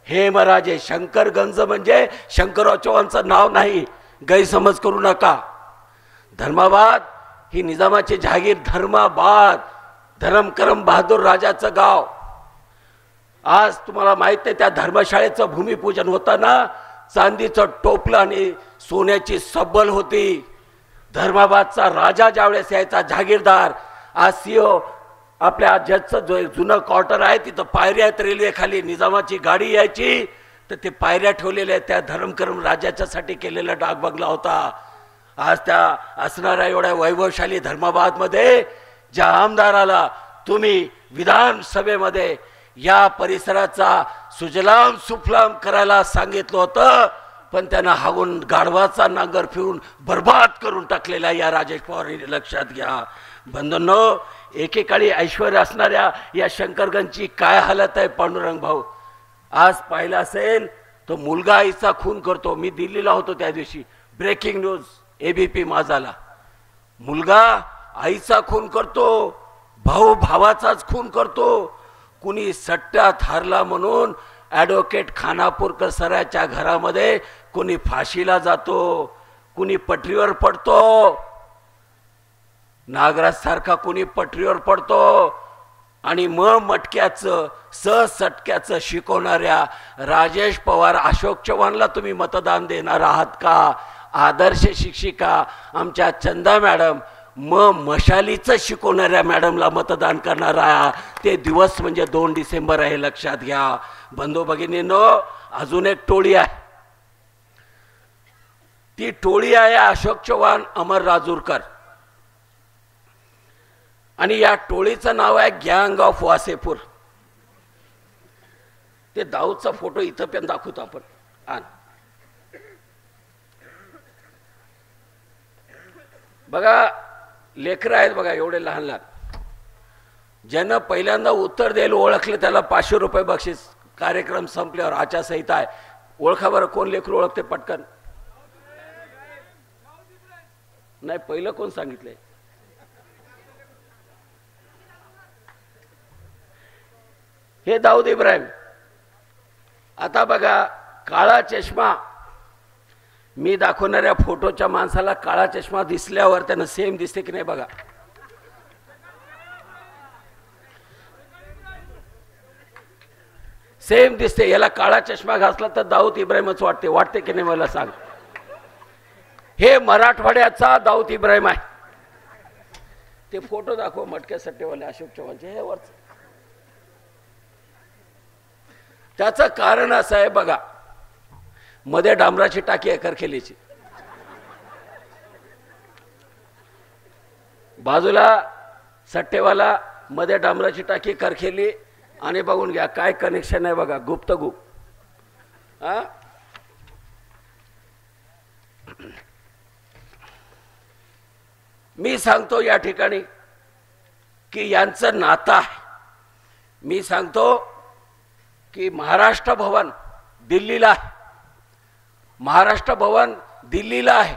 हेमराजे. शंकरगंज म्हणजे शंकरराव चव्हाणचं नाव नाही, गैरसमज करू नका. धर्माबाद ही निजामाची जहागीर. धर्माबाद धरमकरम बहादूर राजाचं गाव. आज तुम्हाला माहित आहे त्या धर्मशाळेचं भूमिपूजन होताना चांदीचं टोपलं आणि सोन्याची सब्बल होती. धर्माबादचा राजा ज्यावेळेस यायचा जहागीरदार, आज सीओ आपल्या जजचं जो एक जुनं क्वार्टर आहे तिथं पायऱ्या आहेत, रेल्वे खाली निजामाची गाडी यायची तर ते पायऱ्या ठेवलेल्या आहेत, त्या धर्मकरम राजाच्यासाठी केलेला डाक बंगला होता. आज त्या असणाऱ्या एवढ्या वैभवशाली धर्माबादमध्ये ज्या आमदाराला तुम्ही विधानसभेमध्ये या परिसराचा सुजलाम सुफलाम करायला सांगितलं होतं, पण त्यांना हागून गाढवाचा नांगर फिरून बर्बाद करून टाकलेला या राजेश पवारांनी लक्षात घ्या. बंधूंनो, एकेकाळी ऐश्वर्य असणाऱ्या या शंकरगंजची काय हालत आहे पांडुरंग भाऊ. आज पाहिलं असेल तो मुलगा आईचा खून करतो. मी दिल्लीला होतो त्या दिवशी, ब्रेकिंग न्यूज ABP माझाला. मुलगा आईचा खून करतो, भाऊ भावाचाच खून करतो. कुणी सट्ट्यात हारला म्हणून ॲडव्होकेट खानापूरकर सराच्या घरामध्ये कुणी फाशीला जातो, कुणी पटरीवर पडतो. नागराज सारखा कुणी पटरीवर पडतो आणि मटक्याचं सटक्याचं शिकवणाऱ्या राजेश पवार, अशोक चव्हाणला तुम्ही मतदान देणार आहात का? आदर्श शिक्षिका आमच्या चंदा मॅडम मशालीचं शिकवणाऱ्या मॅडमला मतदान करणार आहे. ते दिवस म्हणजे 2 डिसेंबर आहे, लक्षात घ्या. बंधू भगिनींनो, अजून एक टोळी आहे. ती टोळी आहे अशोक चव्हाण, अमर राजूरकर, आणि या टोळीचं नाव आहे गँग ऑफ वासेपूर. ते दाऊदचा फोटो इथं पण दाखवतो आपण. आण बघा, लेकरं आहेत बघा, एवढे लहान लहान. ज्यानं पहिल्यांदा उत्तर द्यायला ओळखलं त्याला 500 रुपये बक्षीस. कार्यक्रम संपल्यावर आचारसंहिता आहे. ओळखा बरं, कोण लेकरू ओळखते पटकन? नाही, पहिलं कोण सांगितलंय? हे दाऊद इब्राहिम. आता बघा, काळा चष्मा. मी दाखवणाऱ्या फोटोच्या माणसाला काळा चष्मा दिसल्यावर त्यानं सेम दिसते की नाही बघा. सेम दिसते. याला काळा चष्मा घासला तर दाऊद इब्राहिमच वाटते की नाही मला सांग. हे मराठवाड्याचा दाऊद इब्राहिम आहे. ते फोटो दाखव मटक्या सट्टेवाले अशोक चव्हाणचे. हे वरच त्याचं कारण असं आहे बघा, मध्ये डांबराची टाकी आहे करखेलीची. बाजूला सट्टेवाला, मध्ये डांबराची टाकी करखेली आणि बघून घ्या काय कनेक्शन आहे बघा, गुप्त. हा, मी सांगतो या ठिकाणी की यांचं नातं आहे. मी सांगतो की महाराष्ट्र भवन दिल्लीला आहे, महाराष्ट्र भवन दिल्लीला आहे.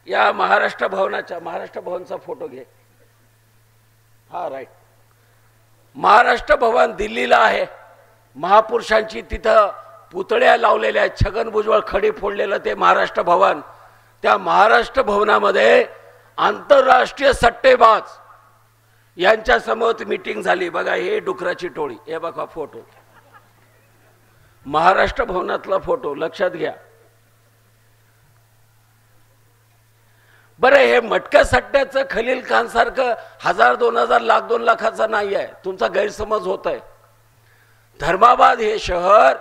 या महाराष्ट्र भवनचा फोटो घे. हा राईट, महाराष्ट्र भवन दिल्लीला आहे. महापुरुषांची तिथं पुतळ्या लावलेल्या आहेत. छगन भुजबळ खडी फोडलेलं ते महाराष्ट्र भवन. त्या महाराष्ट्र भवनामध्ये आंतरराष्ट्रीय सट्टेबाज यांच्या समोर मीटिंग झाली. बघा हे डुकराची टोळी, हे बघा फोटो, महाराष्ट्र भवनातला फोटो, लक्षात घ्या. बरं, हे मटक्या सट्ट्याचं खलील खान सारखं 1000, 2000, लाख, 2 लाखाचा नाही आहे. तुमचा गैरसमज होत आहे. धर्माबाद हे शहर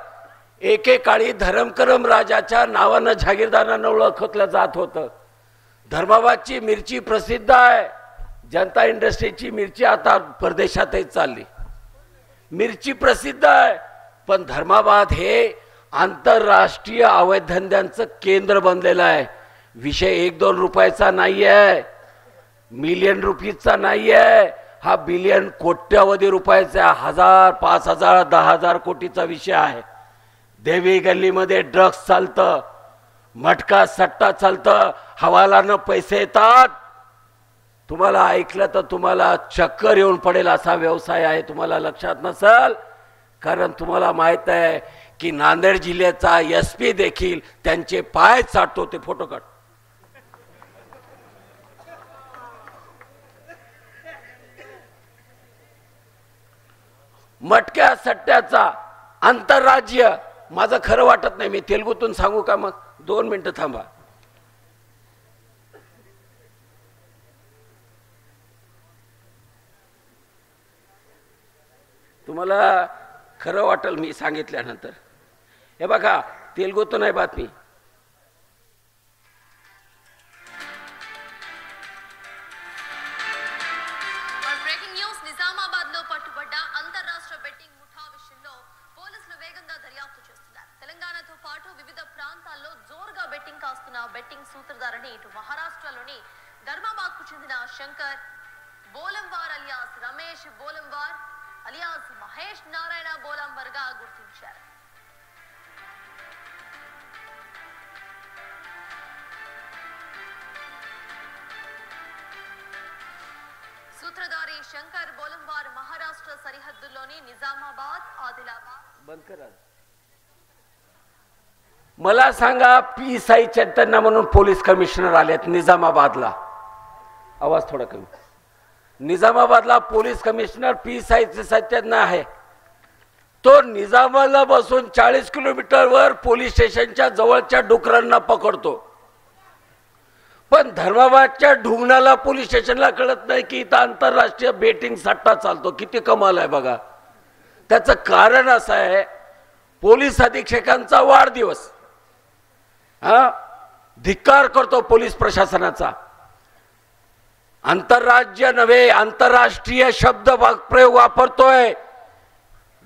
एकेकाळी धरमकरम राजाच्या नावानं जहागीरदारांना ओळखलं जात होतं. धर्माबादची मिरची प्रसिद्ध आहे. जनता इंडस्ट्रीची मिरची आता परदेशातही चालली, मिरची प्रसिद्ध आहे. पण धर्माबाद हे आंतरराष्ट्रीय अवैध धंद्यांचं केंद्र बनलेलं आहे. विषय 1-2 रुपयाचा नाही आहे, मिलियन रुपीजचा नाही आहे. हा बिलियन, कोट्यावधी रुपयाचा, 1000, 5000, 10,000 कोटीचा विषय आहे. देवी गल्लीमध्ये ड्रग्स चालतं, मटका सट्टा चालतं, हवालानं पैसे येतात. तुम्हाला ऐकलं तर तुम्हाला चक्कर येऊन पडेल असा व्यवसाय आहे. तुम्हाला लक्षात नसेल, कारण तुम्हाला माहित आहे की नांदेड जिल्ह्याचा SP देखील त्यांचे पाय चाटतो. ते फोटो काढ. मटक्या सट्ट्याचा आंतरराज्य, माझं खरं वाटत नाही, मी तेलुगूतून सांगू का? मग 2 मिनिटं थांबा. तुम्हाला खरं वाटेल मी सांगितल्यानंतर. हे बघा, तेलुगूतून आहे बातमी. బ్రేకింగ్ న్యూస్, నిజామాబాద్ లో పట్టుబడ్డ అంతర్రాష్ట్ర బెట్టింగ్ ముఠా విషయంలో పోలీసులు వేగంగా దర్యాప్తు చేస్తున్నారు. తెలంగాణతో పాటు వివిధ ప్రాంతాల్లో జోరుగా బెట్టింగ్ కాస్తున్న బెట్టింగ్ సూత్రధారిని ఇటు మహారాష్ట్రలోని ధర్మాబాద్ కు చెందిన శంకర్ బోలంవార్ అలియాస్ రమేష్ బోలంవార్ అలియాస్ మహేష్ నారాయణ బోలంవార్ గా గుర్తించారు. సూత్రధారి శంకర్ బోలంవార్ మహారాష్ట్ర సరిహద్దుల్లోని నిజామాబాద్, ఆదిలాబాద్. बंद करा. मला सांगा, पी साई चैतन्य म्हणून पोलीस कमिशनर आलेत निजामाबादला. आवाज थोडा कमी. निजामाबादला पोलीस कमिशनर पी साई चैतन्य आहे. तो निजामाबादला बसून 40 किलोमीटरवर पोलीस स्टेशनच्या जवळच्या डुकरांना पकडतो. पण धर्माबादच्या ढुंगणाला पोलीस स्टेशनला कळत नाही की इथं आंतरराष्ट्रीय बेटिंग सट्टा चालतो. किती कमाल आहे बघा. त्याचं कारण असं आहे, पोलीस अधीक्षकांचा वाढदिवस. धिक्कार करतो पोलीस प्रशासनाचा. आंतरराज्य नव्हे, आंतरराष्ट्रीय शब्द प्रयोग वापरतोय,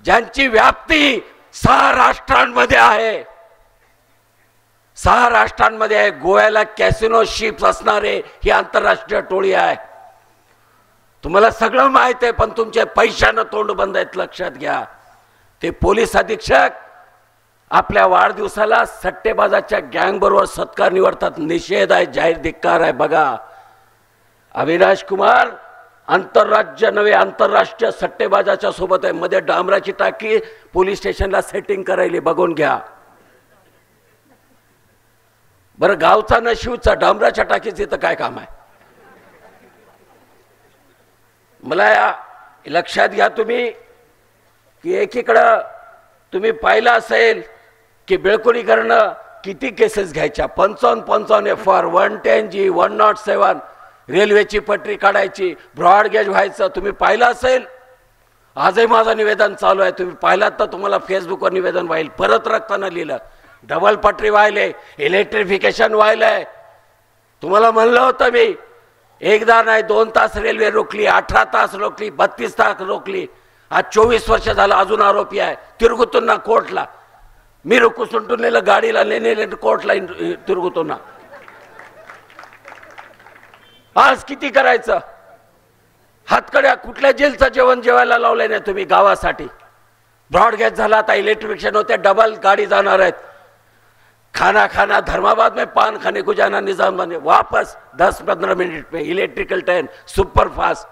ज्यांची व्याप्ती 6 राष्ट्रांमध्ये आहे. 6 राष्ट्रांमध्ये आहे. गोव्याला कॅसिनो शिप्स असणारे ही आंतरराष्ट्रीय टोळी आहे. तुम्हाला सगळं माहित आहे, पण तुमच्या पैशानं तोंड बंद आहेत. लक्षात घ्या. ते पोलीस अधीक्षक आपल्या वाढदिवसाला सट्टेबाजाच्या गँग बरोबर सत्कार निवडतात. निषेध आहे, जाहीर धिक्कार आहे. बघा, अविनाश कुमार आंतरराज्य नव्हे, आंतरराष्ट्रीय सट्टेबाजाच्या सोबत आहे. मध्ये डांबराची टाकी पोलीस स्टेशनला सेटिंग करायली. बघून घ्या. बरं, गावचा न शिवचा, डांबराच्या टाकीचं इथं काय काम आहे? मला लक्षात घ्या तुम्ही की एकीकडं तुम्ही पाहिलं असेल की बेळकुणीकरणं किती केसेस घ्यायच्या. 55 FR, 110G, 107, रेल्वेची पटरी काढायची, ब्रॉडगेज व्हायचं. तुम्ही पाहिलं असेल. आजही माझं निवेदन चालू आहे. तुम्ही पाहिलात तर तुम्हाला फेसबुकवर निवेदन व्हाईल. परत रक्तानं लिहिलं. डबल पटरी व्हायले, इलेक्ट्रिफिकेशन व्हायलंय. तुम्हाला म्हणलं होतं मी एकदा नाही 2 तास रेल्वे रोखली, 18 तास रोखली, 32 तास रोखली. आज 24 वर्ष झालं अजून आरोपी आहे. तिरुगुतुन्ना कोर्टला మీరు కూర్చుంటున్న गाडीला नेले कोर्टला तिरुगुतुन्ना. आज किती करायचं? हातकड्या कुठल्या जेलचं जेवण जेवायला लावलंय नाही तुम्ही गावासाठी. ब्रॉडगेज झाला, आता इलेक्ट्रिफिकेशन होते, डबल गाड़ी जाणार आहेत. खाना खाना धर्माबाद में पान खाने को जाना निजामाबाद में, वापस 10-15 मिनट में electrical train super fast.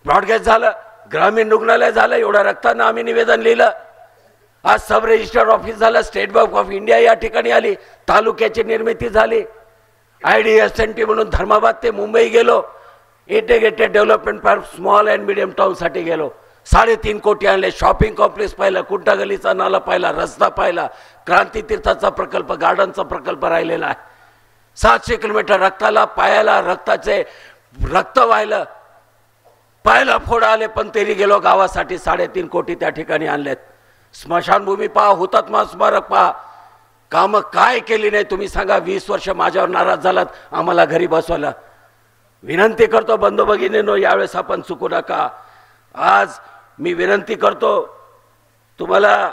Broad gauge झालं, ग्रामीण रुग्णालय झालं, एवढ्या रक्तानं आम्ही निवेदन लिहिलं. आज सब रजिस्टर ऑफिस झालं, स्टेट बँक ऑफ इंडिया या ठिकाणी आली, तालुक्याची निर्मिती झाली. IDSNT म्हणून धर्माबाद ते मुंबई गेलो, integrated development for small and medium town साठी गेलो. 3.5 कोटी आणले. शॉपिंग कॉम्प्लेक्स पाहिलं, कुंटा गलीचा नाला पाहिला, रस्ता पाहिला, क्रांती तीर्थाचा प्रकल्प, गार्डनचा प्रकल्प राहिलेला आहे. 700 किलोमीटर रक्ताला पायाला रक्ताचे रक्त व्हायलं, पायाला फोड आले, पण तरी गेलो गावासाठी 3.5 कोटी त्या ठिकाणी आणलेत. स्मशानभूमी पहा, हुतात्मा स्मारक पहा, काम काय केली नाही तुम्ही सांगा. 20 वर्ष माझ्यावर नाराज झालात, आम्हाला घरी बसवलं. विनंती करतो बंधू भगिनींनो, यावेळेस आपण चुकू नका. आज मी विनंती करतो, तुम्हाला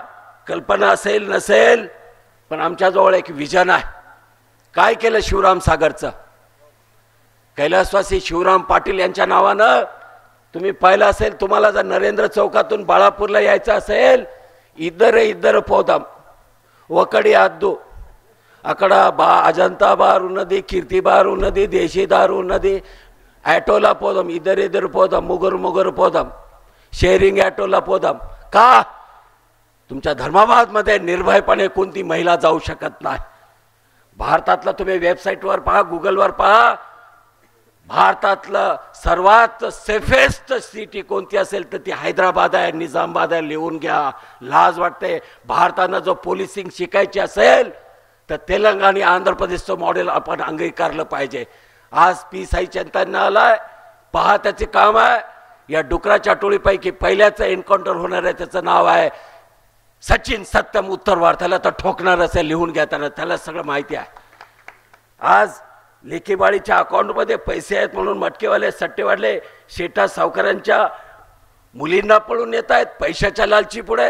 कल्पना असेल नसेल, पण आमच्याजवळ एक विजन आहे. काय केलं शिवराम सागरचं? कैलासवासी शिवराम पाटील यांच्या नावानं तुम्ही पाहिलं असेल. तुम्हाला जर नरेंद्र चौकातून बाळापूरला यायचं असेल, इద్దరు పోదాం, ఒకడి అద్దు. అక్కడ అజంతా బార్ ఉన్నది, కీర్తి బార్ ఉన్నది, దేశీదారు ఉన్నది. ఆటోలా పోదాం, ఇద్దరు పోదాం, ముగ్గురు పోదాం, शेअरिंग ऑटोला पोदाम. का? तुमच्या धर्माबादमध्ये निर्भयपणे कोणती महिला जाऊ शकत नाही. भारतातलं तुम्ही वेबसाईटवर पहा, गुगलवर पहा, भारतातलं सर्वात सेफेस्ट सिटी कोणती असेल तर ती हैदराबाद आहे, निजामाबाद आहे. लिहून घ्या, लाज वाटते. भारतानं जो पोलिसिंग शिकायची असेल तर तेलंगणा आणि आंध्र प्रदेशचं मॉडेल आपण अंगीकारलं पाहिजे. आज पी चंतननं आलाय, पहा त्याचे काम आहे. या डुकराच्या टोळीपैकी पहिल्याचं एन्काउंटर होणार आहे, त्याचं नाव आहे सचिन सत्यम उत्तरवार. त्याला तर ठोकणार असेल, लिहून घ्या, त्याला सगळं माहिती आहे. आज लेखीबाळीच्या अकाउंटमध्ये पैसे आहेत म्हणून मटकेवाले सट्टेवाले शेटा सावकारांच्या मुलींना पळून येत आहेत पैशाच्या लालची पुढे.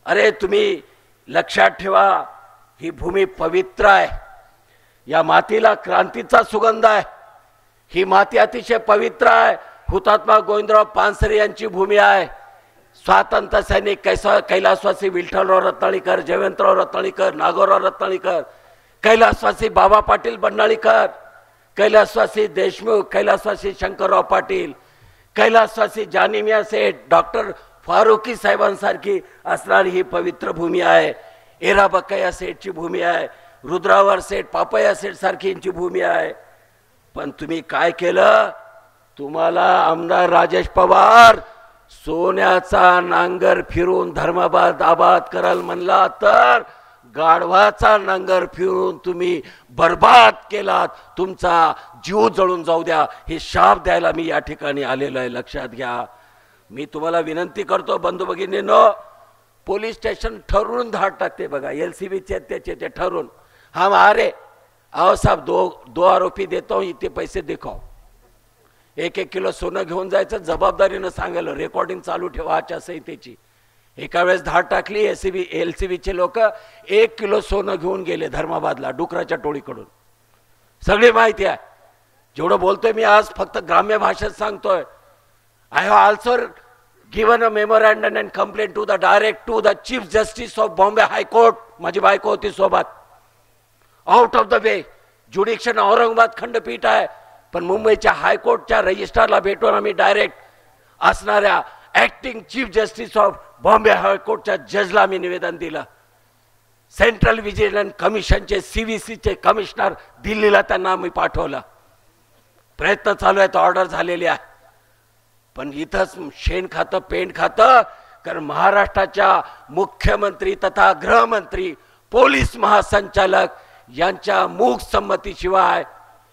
अरे तुम्ही लक्षात ठेवा, ही भूमी पवित्र आहे. या मातीला क्रांतीचा सुगंध आहे. ही माती अतिशय पवित्र आहे. हुतात्मा गोविंदराव पानसरे यांची भूमी आहे. स्वातंत्र्य सैनिक कैलासवासी विठ्ठलराव रत्नाळीकर, जयवंतराव रत्नाळीकर, नागोराव रत्नाळीकर, कैलासवासी बाबा पाटील बन्नाळीकर, कैलासवासी देशमुख, कैलासवासी शंकरराव पाटील, कैलासवासी जानिमिया सेठ, डॉक्टर फारुकी साहेबांसारखी असणारी ही पवित्र भूमी आहे. एरा बकया सेठची भूमी आहे. रुद्रावर सेठ, पापया सेठ सारखींची भूमी आहे. पण तुम्ही काय केलं? तुम्हाला आमदार राजेश पवार सोन्याचा नांगर फिरून धर्माबाद आबाद कराल म्हणला तर गाढवाचा नांगर फिरून तुम्ही बर्बाद केलात. तुमचा जीव जळून जाऊ द्या, हे शाप द्यायला मी या ठिकाणी आलेलो आहे, लक्षात घ्या. मी तुम्हाला विनंती करतो बंधू भगिनींनो, पोलीस स्टेशन ठरवून धाड टाकते बघा, LCBचे त्याचे ते ठरवून. हम आ रहे, आओ साहब, दो आरोपी देता हूं, इतने पैसे दिखाओ. 1-1 किलो सोनं घेऊन जायचं, जबाबदारीनं सांगायला, रेकॉर्डिंग चालू ठेवा आचारसंहितेची. एका वेळेस धाड टाकली, LCBचे लोक 1 किलो सोनं घेऊन गेले धर्माबादला डुकराच्या टोळीकडून. सगळी माहिती आहे. जेवढं बोलतोय मी आज फक्त ग्राम्य भाषेत सांगतोय. I have also given a memorandum and complaint to the chief justice of Bombay high court. माझी बायको होती सोबत. Out of the way jurisdiction Aurangabad खंडपीठ आहे, पण मुंबईच्या हायकोर्टच्या रजिस्ट्रारला भेटून आम्ही डायरेक्ट असणाऱ्या acting chief justice of Bombay हायकोर्टच्या जजला आम्ही निवेदन दिलं. सेंट्रल व्हिजिलन्स कमिशनचे CVCचे कमिशनर दिल्लीला त्यांना आम्ही पाठवलं. प्रयत्न चालू आहेत, ऑर्डर झालेली आहे. पण इथंच शेण खातं पेंड खातं. कारण महाराष्ट्राच्या मुख्यमंत्री तथा गृहमंत्री, पोलीस महासंचालक यांच्या मूक संमतीशिवाय,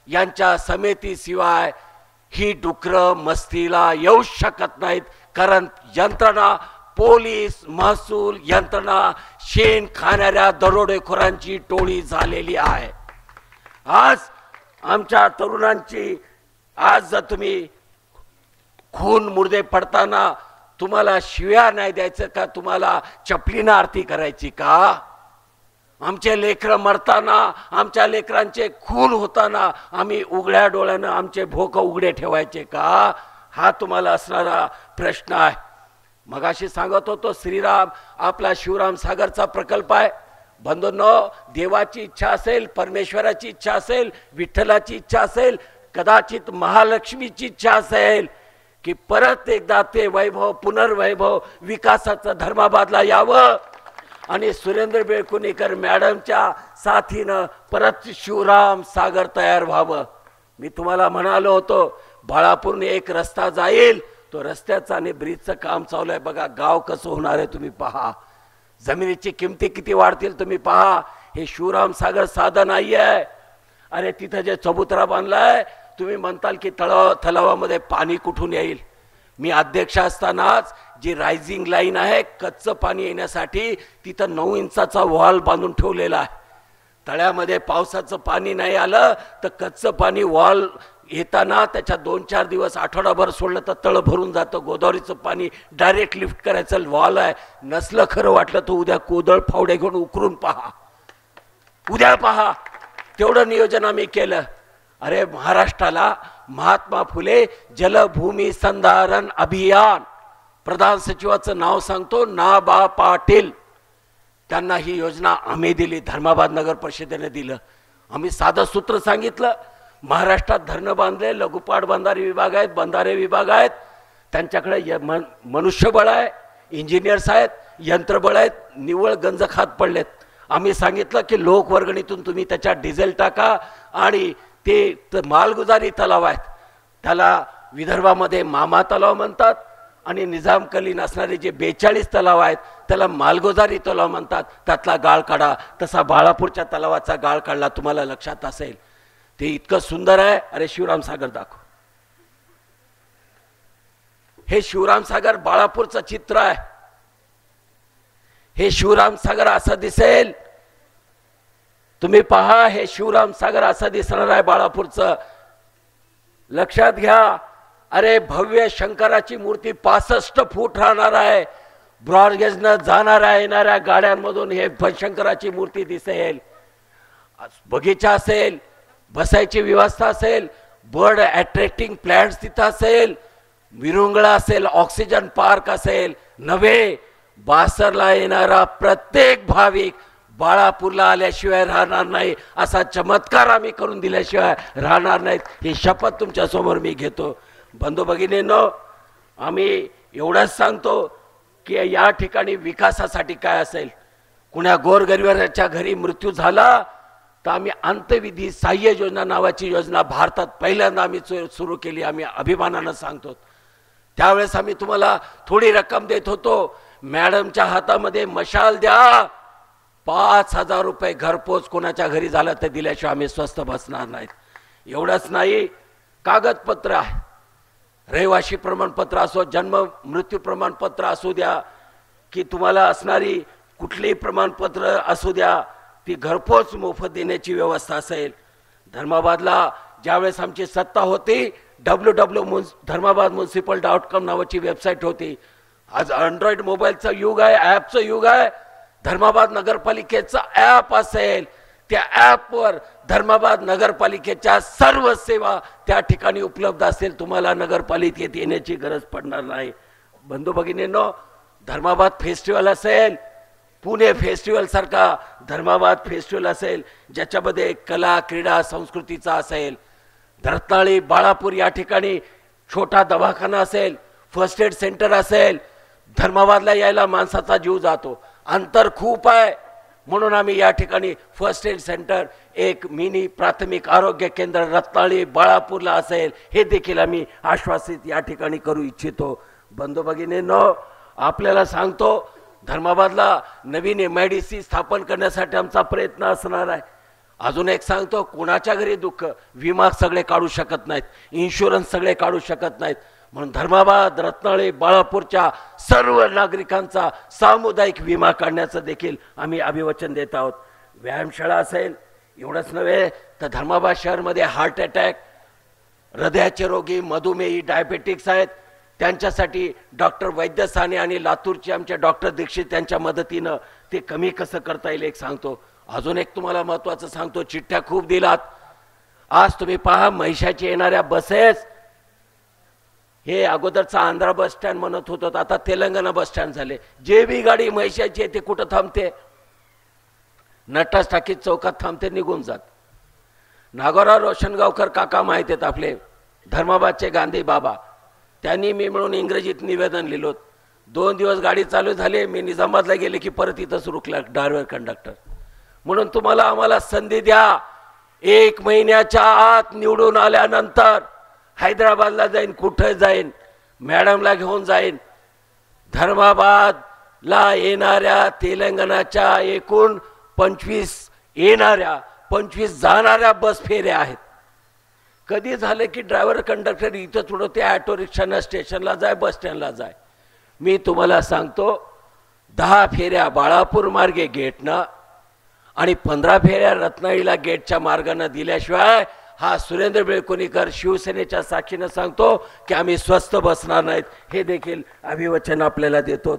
यांच्या समितीशिवाय ही डुकरं मस्तीला येऊ शकत नाहीत. कारण यंत्रणा, पोलीस, महसूल यंत्रणा शेण खाणाऱ्या दरोडेखोरांची टोळी झालेली आहे. आज आमच्या तरुणांची आज जर तुम्ही खून मुर्दे पडताना तुम्हाला शिव्या नाही द्यायचं का, तुम्हाला चपलीनं आरती करायची का? आमचे लेकरं मरताना, आमच्या लेकरांचे खून होताना आम्ही उघड्या डोळ्यानं आमचे भोक उघडे ठेवायचे का? हा तुम्हाला असणारा प्रश्न आहे. मगाशी सांगत होतो श्रीराम आपला शिवराम सागरचा प्रकल्प आहे. बंधूंनो, देवाची इच्छा असेल, परमेश्वराची इच्छा असेल, विठ्ठलाची इच्छा असेल, कदाचित महालक्ष्मीची इच्छा असेल की परत एकदा ते वैभव, पुनर्वैभव, विकासाचं धर्माबादला यावं आणि सुरेंद्र बेळकुणीकर मॅडमच्या साथीनं परत शिवराम सागर तयार व्हावं. मी तुम्हाला म्हणालो होतो बाळापूरने एक रस्ता जाईल, तो रस्त्याचा आणि ब्रिजचं काम चालू आहे. बघा गाव कसं होणार आहे तुम्ही पहा. जमिनीची किमती किती वाढतील तुम्ही पहा. हे शिवराम सागर साधन नाही आहे. अरे तिथं जे चबुतरा बांधलाय, तुम्ही म्हणताल की तलावामध्ये पाणी कुठून येईल. मी अध्यक्ष असतानाच जी रायझिंग लाईन आहे कच्चं पाणी येण्यासाठी, तिथं 9 इंचाचा वॉल बांधून ठेवलेला आहे. तळ्यामध्ये पावसाचं पाणी नाही आलं तर कच्चं पाणी वॉल येताना त्याच्या 2-4 दिवस, आठवडाभर सोडलं तर तळ भरून जातं. गोदावरीचं पाणी डायरेक्ट लिफ्ट करायचं वॉल आहे. नसलं खरं वाटलं तर उद्या कोदळ फावडे घेऊन उकरून पहा, उद्या पहा. तेवढं नियोजन आम्ही केलं. अरे महाराष्ट्राला महात्मा फुले जलभूमी संधारण अभियान, प्रधान सचिवाचं नाव सांगतो, नाबा पाटील, त्यांना ही योजना आम्ही दिली, धर्माबाद नगर परिषदेने दिलं. आम्ही साधं सूत्र सांगितलं, महाराष्ट्रात धरणं बांधले, लघुपाट बंधारे विभाग आहेत, बंधारे विभाग आहेत, त्यांच्याकडे मनुष्यबळ आहे, इंजिनियर्स आहेत, यंत्रबळ आहेत, निव्वळ गंज खात पडलेत. आम्ही सांगितलं की लोकवर्गणीतून तुम्ही त्याच्यात डिझेल टाका आणि ते मालगुजारी तलाव आहेत, त्याला विदर्भामध्ये मामा तलाव म्हणतात आणि निजामकालीन असणारे जे 42 तलाव आहेत त्याला मालगुजारी तलाव म्हणतात. त्यातला गाळ काढा. तसा बाळापूरच्या तलावाचा गाळ काढला, तुम्हाला लक्षात असेल. ते इतकं सुंदर आहे. अरे शिवराम सागर दाखव. हे शिवराम सागर बाळापूरचं चित्र आहे. हे शिवराम सागर असं दिसेल, तुम्ही पहा. हे शिवराम सागर असं दिसणार आहे बाळापूरचं. लक्षात घ्या. अरे भव्य शंकराची मूर्ती 65 फूट राहणार आहे. ब्रॉडगेजनं जाणाऱ्या येणाऱ्या गाड्यांमधून हे शंकराची मूर्ती दिसेल. बगीचा असेल, बसायची व्यवस्था असेल, बर्ड अट्रॅक्टिंग प्लॅन्ट्स तिथं असेल, विरुंगळा असेल, ऑक्सिजन पार्क असेल. नव्हे, बासरला येणारा प्रत्येक भाविक बाळापूरला आल्याशिवाय राहणार नाही, असा चमत्कार आम्ही करून दिल्याशिवाय राहणार नाहीत. ही शपथ तुमच्या समोर मी घेतो. बंधू भगिनींनो, आम्ही एवढंच सांगतो की या ठिकाणी विकासासाठी काय असेल, कुण्या गोरगरिबाच्या घरी मृत्यू झाला तर आम्ही अंत्यविधी सहाय्य योजना नावाची योजना भारतात पहिल्यांदा आम्ही सुरू केली. आम्ही अभिमानानं सांगतो. त्यावेळेस आम्ही तुम्हाला थोडी रक्कम देत होतो. मॅडमच्या हातामध्ये मशाल द्या, 5,000 रुपये घरपोच कोणाच्या घरी झालं तर दिल्याशिवाय आम्ही स्वस्थ बसणार नाहीत. एवढंच नाही, कागदपत्र आहे, रहिवाशी प्रमाणपत्र असो, जन्म मृत्यू प्रमाणपत्र असू द्या, की तुम्हाला असणारी कुठलीही प्रमाणपत्र असू द्या, ती घरपोच मोफत देण्याची व्यवस्था असेल. धर्माबादला ज्यावेळेस आमची सत्ता होती, www.dharmabadmunicipal.com नावाची वेबसाईट होती. आज अँड्रॉइड मोबाईलचं युग आहे, ॲपचं युग आहे. धर्माबाद नगरपालिकेचं ॲप असेल, त्या ॲपवर धर्माबाद नगरपालिकेच्या सर्व सेवा त्या ठिकाणी उपलब्ध असेल. तुम्हाला नगरपालिकेत येण्याची गरज पडणार नाही. बंधू भगिनींनो, धर्माबाद फेस्टिवल असेल, पुणे फेस्टिवल सारखा धर्माबाद फेस्टिवल असेल, ज्याच्यामध्ये कला, क्रीडा, संस्कृतीचा असेल. रत्नाळी, बाळापूर या ठिकाणी छोटा दवाखाना असेल, फर्स्ट एड सेंटर असेल. धर्माबादला यायला माणसाचा जीव जातो, अंतर खूप आहे, म्हणून आम्ही या ठिकाणी फर्स्ट एड सेंटर, एक मिनी प्राथमिक आरोग्य केंद्र रत्नाळी, बाळापूरला असेल, हे देखील आम्ही आश्वासित या ठिकाणी करू इच्छितो. बंधू भगिनींनो, आपल्याला सांगतो, धर्माबादला नवीन MIDC स्थापन करण्यासाठी आमचा प्रयत्न असणार आहे. अजून एक सांगतो, कोणाच्या घरी दुःख, विमा सगळे काढू शकत नाहीत, इन्शुरन्स सगळे काढू शकत नाहीत, म्हणून धर्माबाद, रत्नाळी, बाळापूरच्या सर्व नागरिकांचा सामुदायिक विमा काढण्याचं देखील आम्ही अभिवचन देत आहोत. व्यायामशाळा असेल, एवढंच नव्हे तर धर्माबाद शहरमध्ये हार्ट अटॅक, हृदयाचे रोगी, मधुमेही, डायबेटिक्स आहेत, त्यांच्यासाठी डॉक्टर वैद्य साने आणि लातूरचे आमचे डॉक्टर दीक्षित यांच्या मदतीनं ते कमी कसं करता येईल एक सांगतो. अजून एक तुम्हाला महत्त्वाचं सांगतो, चिठ्ठ्या खूप दिलात. आज तुम्ही पहा म्हैशाची येणाऱ्या बसेस, हे अगोदरचा आंध्रा बस स्टँड म्हणत होतं, आता तेलंगणा बस स्टँड झाले. जे बी गाडी म्हैशाची आहे ते कुठं थांबते? नटास टाकीत चौकात थांबते, निघून जात. नागोराव रोशनगावकर काका माहित आहेत आपले, धर्माबादचे गांधी बाबा, त्यांनी मी म्हणून इंग्रजीत निवेदन लिहिलं. 2 दिवस गाडी चालू झाली, मी निजामाबादला गेले की परत इथंच रुकला ड्रायव्हर कंडक्टर. म्हणून तुम्हाला आम्हाला संधी द्या. 1 महिन्याच्या आत निवडून आल्यानंतर हैदराबादला जाईन, कुठे जाईन, मॅडमला घेऊन जाईन. धर्माबादला येणाऱ्या तेलंगणाच्या एकूण 25 येणाऱ्या 25 जाणाऱ्या बस फेऱ्या आहेत. कधी झालं की ड्रायव्हर कंडक्टर इथं थोडं ते ऑटो रिक्षानं स्टेशनला जाय, बस स्टँडला जाय. मी तुम्हाला सांगतो 10 फेऱ्या बाळापूर मार्गे गेटनं आणि 15 फेऱ्या रत्नागिरीला गेटच्या मार्गाने दिल्याशिवाय हा सुरेंद्र बेळकुणीकर शिवसेनेच्या साक्षीनं सांगतो की आम्ही स्वस्त बसणार नाहीत. हे देखील अभिवचन आपल्याला देतो.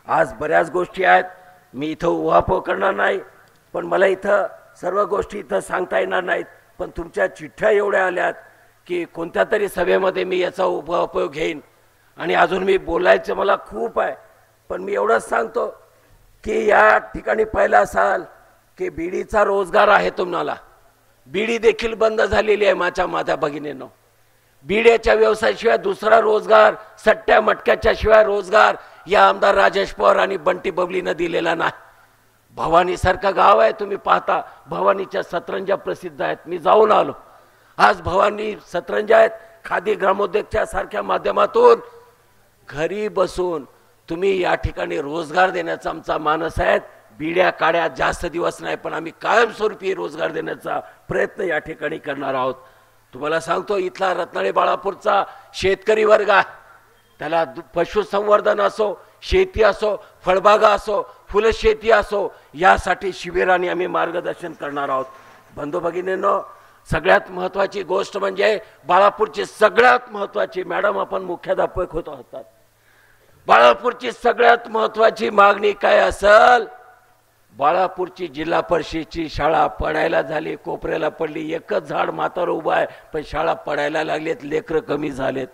आज बऱ्याच गोष्टी आहेत, मी इथं उहापोह करणार नाही, पण मला इथं सर्व गोष्टी इथं सांगता येणार नाहीत. पण तुमच्या चिठ्ठ्या एवढ्या आल्यात की कोणत्या तरी सभेमध्ये मी याचा उपयोग घेईन. आणि अजून मी बोलायचं मला खूप आहे, पण मी एवढंच सांगतो की या ठिकाणी पाहिलं असाल की बीडीचा रोजगार आहे तुम्हाला. बीडी देखील बंद झालेली आहे माझ्या भगिनींनो. बीडीच्या व्यवसायाशिवाय दुसरा रोजगार, सट्ट्या मटक्याच्या शिवाय रोजगार या आमदार राजेश पवार आणि बंटी बबलीनं दिलेला नाही. भवानी सारखं गाव आहे, तुम्ही पाहता भवानीच्या सतरंजा प्रसिद्ध आहेत, मी जाऊन आलो. आज भवानी सतरंजा आहेत, खादी ग्रामोद्योगच्या सारख्या माध्यमातून घरी बसून तुम्ही या ठिकाणी रोजगार देण्याचा आमचा मानस आहे. बिड्या काड्या जास्त दिवस नाही, पण आम्ही कायमस्वरूपी रोजगार देण्याचा प्रयत्न या ठिकाणी करणार आहोत. तुम्हाला सांगतो इथला रत्नागिरी बाळापूरचा शेतकरी वर्ग आहे, त्याला पशुसंवर्धन असो, शेती असो, फळबागा असो, फुलशेती असो, यासाठी शिबिरांनी आम्ही मार्गदर्शन करणार आहोत. बंधू भगिनींनो, सगळ्यात महत्त्वाची गोष्ट म्हणजे बाळापूरची सगळ्यात महत्त्वाची, मॅडम आपण मुख्याध्यापक होतात, बाळापूरची सगळ्यात महत्त्वाची मागणी काय असेल? बाळापूरची जिल्हा परिषदेची शाळा पडायला झाली, कोपऱ्याला पडली, एकच झाड म्हातारं उभं आहे, पण शाळा पडायला लागलेत, लेकरं कमी झालेत.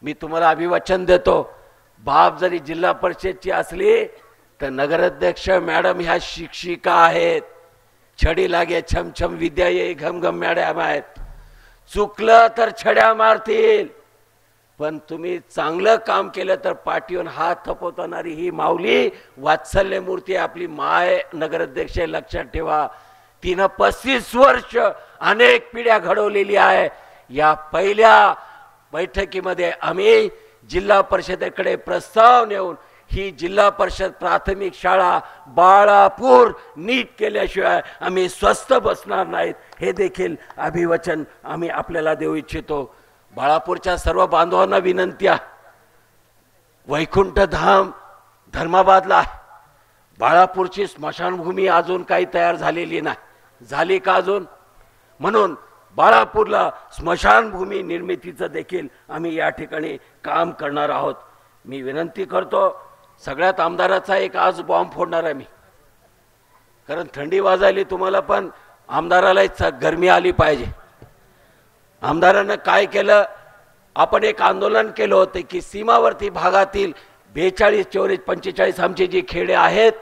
मी तुम्हाला अभिवचन देतो, बाप जरी जिल्हा परिषदची असली तर नगराध्यक्ष मॅडम ह्या शिक्षिका आहेत. छडी लागे छमछम विद्या ये घमघम मॅडम आहेत. चुकलं तर छड्या मारतील, पण तुम्ही चांगलं काम केलं तर पाठीवर हात थपवणारी ही माऊली वात्सल्य मूर्ती आपली माय नगराध्यक्ष, लक्षात ठेवा. तिनं 35 वर्ष अनेक पिढ्या घडवलेली आहे. या पहिल्या बैठकीमध्ये आम्ही जिल्हा परिषदेकडे प्रस्ताव नेऊन ही जिल्हा परिषद प्राथमिक शाळा बाळापूर नीट केल्याशिवाय आम्ही स्वस्थ बसणार नाहीत, हे देखील अभिवचन आम्ही आपल्याला देऊ इच्छितो. बाळापूरच्या सर्व बांधवांना विनंती आहे, वैकुंठ धाम धर्माबादला आहे, बाळापूरची स्मशानभूमी अजून काही तयार झालेली नाही, झाली का अजून? म्हणून बाळापूरला स्मशानभूमी निर्मितीचं देखील आम्ही या ठिकाणी काम करणार आहोत. मी विनंती करतो, सगळ्यात आमदाराचा एक आज बॉम्ब फोडणार आहे मी, कारण थंडी वाजायली तुम्हाला, पण आमदाराला गरमी आली पाहिजे. आमदारांना काय केलं, आपण एक आंदोलन केलं होतं की सीमावर्ती भागातील 42, 44, 45 आमची जी खेडे आहेत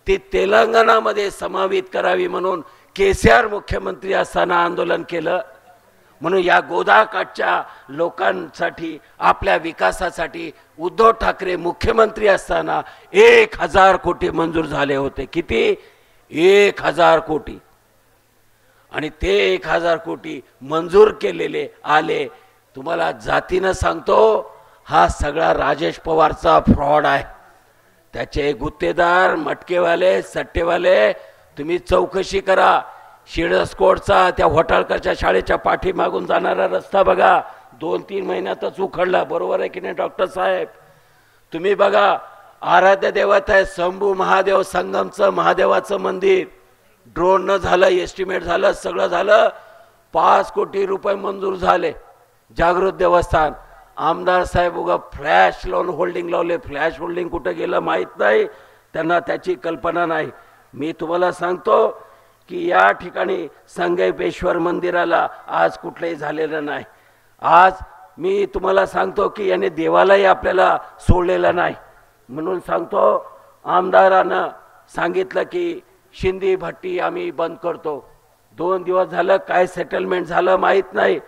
ती तेलंगणामध्ये समावित करावी म्हणून केसीआर मुख्यमंत्री असताना आंदोलन केलं. म्हणून या गोदाकाठच्या लोकांसाठी, आपल्या विकासासाठी उद्धव ठाकरे मुख्यमंत्री असताना 1000 कोटी मंजूर झाले होते. किती? 1000 कोटी. आणि ते 1000 कोटी मंजूर केलेले आले. तुम्हाला जातीनं सांगतो, हा सगळा राजेश पवारचा फ्रॉड आहे. त्याचे गुत्तेदार, मटकेवाले, सट्टेवाले तुम्ही चौकशी करा. शिरसकोटचा त्या होटाळकरच्या शाळेच्या पाठीमागून जाणारा रस्ता बघा, 2-3 महिन्यातच उखडला. बरोबर आहे की नाही डॉक्टर साहेब? तुम्ही बघा, आराध्य देवत आहे शंभू महादेव संगमचं महादेवाचं मंदिर, ड्रोन न झालं, एस्टिमेट झालं, सगळं झालं, 5 कोटी रुपये मंजूर झाले. जागृत देवस्थान आमदार साहेब उगा फ्लॅश लावून होल्डिंग लावले. फ्लॅश होल्डिंग कुठं गेलं माहीत नाही, त्यांना त्याची कल्पना नाही. मी तुम्हाला सांगतो की या ठिकाणी संगमेश्वर मंदिराला आज कुठलंही झालेलं नाही. आज मी तुम्हाला सांगतो की याने देवालाही आपल्याला सोडलेला नाही. म्हणून सांगतो, आमदारानं सांगितलं की शिंदी भट्टी आम्ही बंद करतो. 2 दिवस झालं, काय सेटलमेंट झालं माहीत नाही,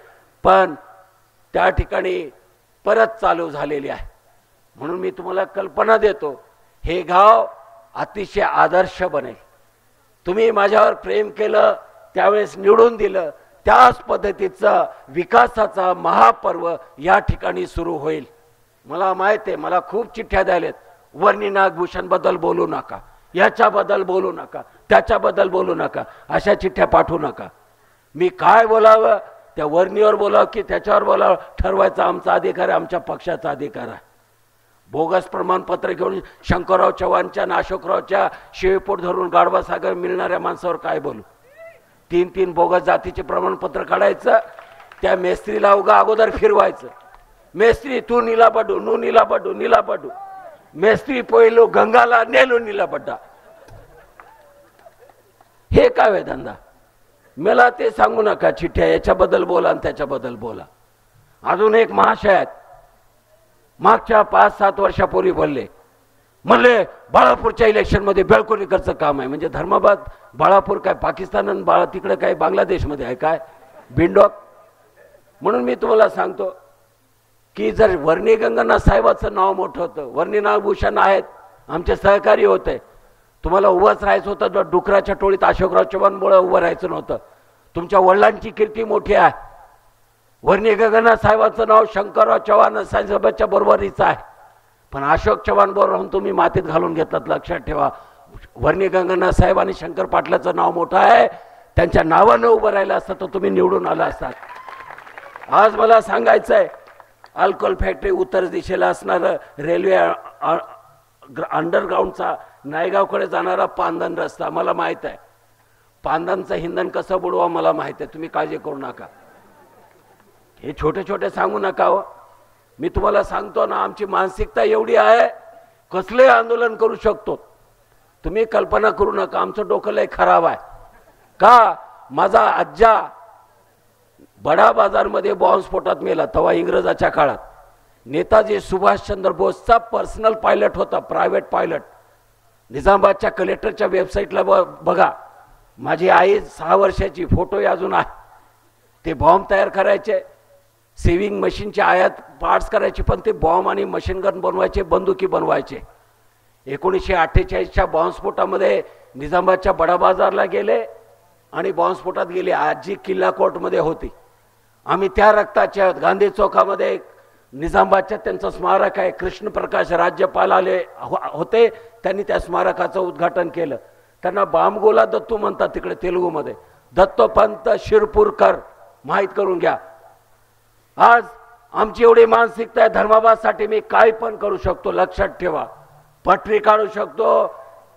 पण त्या ठिकाणी परत चालू झालेली आहे. म्हणून मी तुम्हाला कल्पना देतो, हे गाव अतिशय आदर्श बनेल. तुम्ही माझ्यावर प्रेम केलं, त्यावेळेस निवडून दिलं, त्याच पद्धतीचा विकासाचा महापर्व या ठिकाणी सुरू होईल. मला माहित आहे, मला खूप चिठ्ठ्या द्यायलेत, वर्णी नागभूषण बद्दल बोलू नका, याच्याबद्दल बोलू नका, त्याच्याबद्दल बोलू नका, अशा चिठ्ठ्या पाठवू नका. मी काय बोलावं, त्या वर्णीवर बोलावं की त्याच्यावर बोलावं ठरवायचा आमचा अधिकार आहे, आमच्या पक्षाचा अधिकार आहे. बोगस प्रमाणपत्र घेऊन शंकरराव चव्हाणच्या आणि अशोकरावच्या शिवेपोट धरून गाढवा सागर मिळणाऱ्या माणसावर काय बोलू. 3 बोगस जातीचे प्रमाणपत्र काढायचं, त्या मेस्त्रीला उगा अगोदर फिरवायचं. मेस्त्री तू नीला पडू, नू नीला पडू, नीला पडू. मेस्त्री पहिलो गंगाला नेलो नीला पड्डा. हे काय आहे धंदा? मला ते सांगू नका चिठ्ठ्या, याच्याबद्दल बोला आणि त्याच्याबद्दल बोला. अजून एक महाशय आहेत, मागच्या 5-7 वर्षापूर्वी बोलले, म्हणले बाळापूरच्या इलेक्शन मध्ये बेळकोणीकरचं काम आहे. म्हणजे धर्माबाद बाळापूर काय पाकिस्तान आणि तिकडे काय बांगलादेशमध्ये आहे काय बिंडॉक? म्हणून मी तुम्हाला सांगतो की जर वर्णी गंगानाथ साहेबाचं नाव मोठं होतं, वर्णी नागभूषण आहेत, आमचे सहकारी होते, तुम्हाला उभंच राहायचं होतं. डुकराच्या टोळीत अशोकराव चव्हाणमुळे उभं राहायचं नव्हतं. तुमच्या वडिलांची कीर्ती मोठी आहे. वर्णी गंगानाथ साहेबांचं नाव शंकरराव चव्हाण साहेबांच्या बरोबरीचं आहे, पण अशोक चव्हाण बरोबर राहून तुम्ही मातीत घालून घेतलात. लक्षात ठेवा, वर्णी गंगानाथ साहेब आणि शंकर पाटलाचं नाव मोठं आहे. त्यांच्या नावानं उभं राहिलं असतं तर तुम्ही निवडून आला असतात. आज मला सांगायचं आहे, अल्कोहोल फॅक्टरी उत्तर दिशेला असणारं रेल्वे अंडरग्राऊंडचा नायगावकडे जाणारा पांदन रस्ता मला माहीत आहे. पांदनचं इंधन कसं बुडवा मला माहीत आहे, तुम्ही काळजी करू नका. हे छोटे छोटे सांगू नका हो. मी तुम्हाला सांगतो ना, आमची मानसिकता एवढी आहे, कसले आंदोलन करू शकतो तुम्ही कल्पना करू नका. आमचं डोकं लय खराब आहे. का? माझा आज्जा बडा बाजारमध्ये बॉम्बस्फोटात मेला, तेव्हा इंग्रजाच्या काळात. नेताजी सुभाषचंद्र बोसचा पर्सनल पायलट होता, प्रायव्हेट पायलट. निजामाबादच्या कलेक्टरच्या वेबसाईटला बघा, माझी आई 6 वर्षाची, फोटो अजून आहे. ते बॉम्ब तयार करायचे, सेविंग मशीनचे आयात पार्ट्स करायचे, पण ते बॉम्ब आणि मशीन गन बनवायचे, बंदुकी बनवायचे. 1948च्या बॉम्बस्फोटामध्ये निजामाबादच्या बडा बाजारला गेले आणि बॉम्बस्फोटात गेले. आजी किल्ला कोर्टमध्ये होती. आम्ही त्या रक्ताच्या गांधी चौकामध्ये निजामाबादच्या त्यांचं स्मारक आहे, कृष्णप्रकाश राज्यपाल आले होते, त्यांनी त्या स्मारकाचं उद्घाटन केलं. त्यांना बामगोला दत्तू म्हणतात तिकडे तेलुगूमध्ये. दत्तोपंत शिरपूरकर, माहीत करून घ्या. आज आमची एवढी मानसिकता आहे, धर्माबादसाठी मी काय पण करू शकतो. लक्षात ठेवा, पटरी काढू शकतो,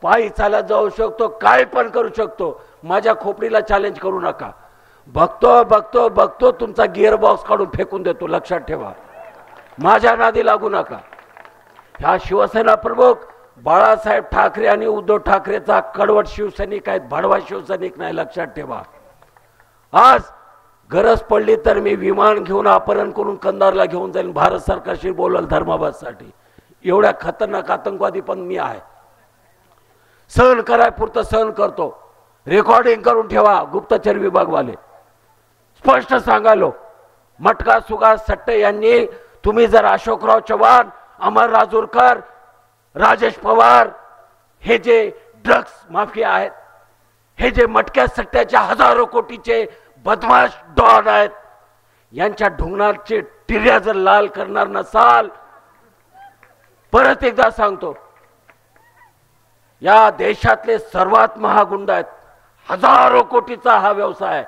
पायी चालत जाऊ शकतो, काय पण करू शकतो. माझ्या खोपडीला चॅलेंज करू नका. बघतो बघतो बघतो तुमचा गिअर बॉक्स काढून फेकून देतो. लक्षात ठेवा, माझ्या नादी लागू नका. ह्या शिवसेना प्रमुख बाळासाहेब ठाकरे आणि उद्धव ठाकरेचा कडवट शिवसैनिक आहेत, भडवा शिवसैनिक नाही. लक्षात ठेवा. आज गरज पडली तर मी विमान घेऊन अपहरण करून कंदारला घेऊन जाईल, भारत सरकारशी बोलल धर्माबादसाठी. एवढ्या खतरनाक आतंकवादी पण मी आहे. सहन कराय पुरतं सहन करतो. रेकॉर्डिंग करून ठेवा गुप्तचर विभागवाले. स्पष्ट सांगालो, मटका सुगास सट्टे यांनी, तुम्ही जर अशोकराव चव्हाण, अमर राजूरकर, राजेश पवार, हे जे ड्रग्स माफिया आहेत, हे जे मटक्या सट्ट्याच्या हजारो कोटीचे बदमाश डॉन आहेत, यांच्या ढुंगणाचे टिर्या जर लाल करणार नसाल, परत एकदा सांगतो, या देशातले सर्वात महागुंड आहेत. हजारो कोटीचा हा व्यवसाय आहे.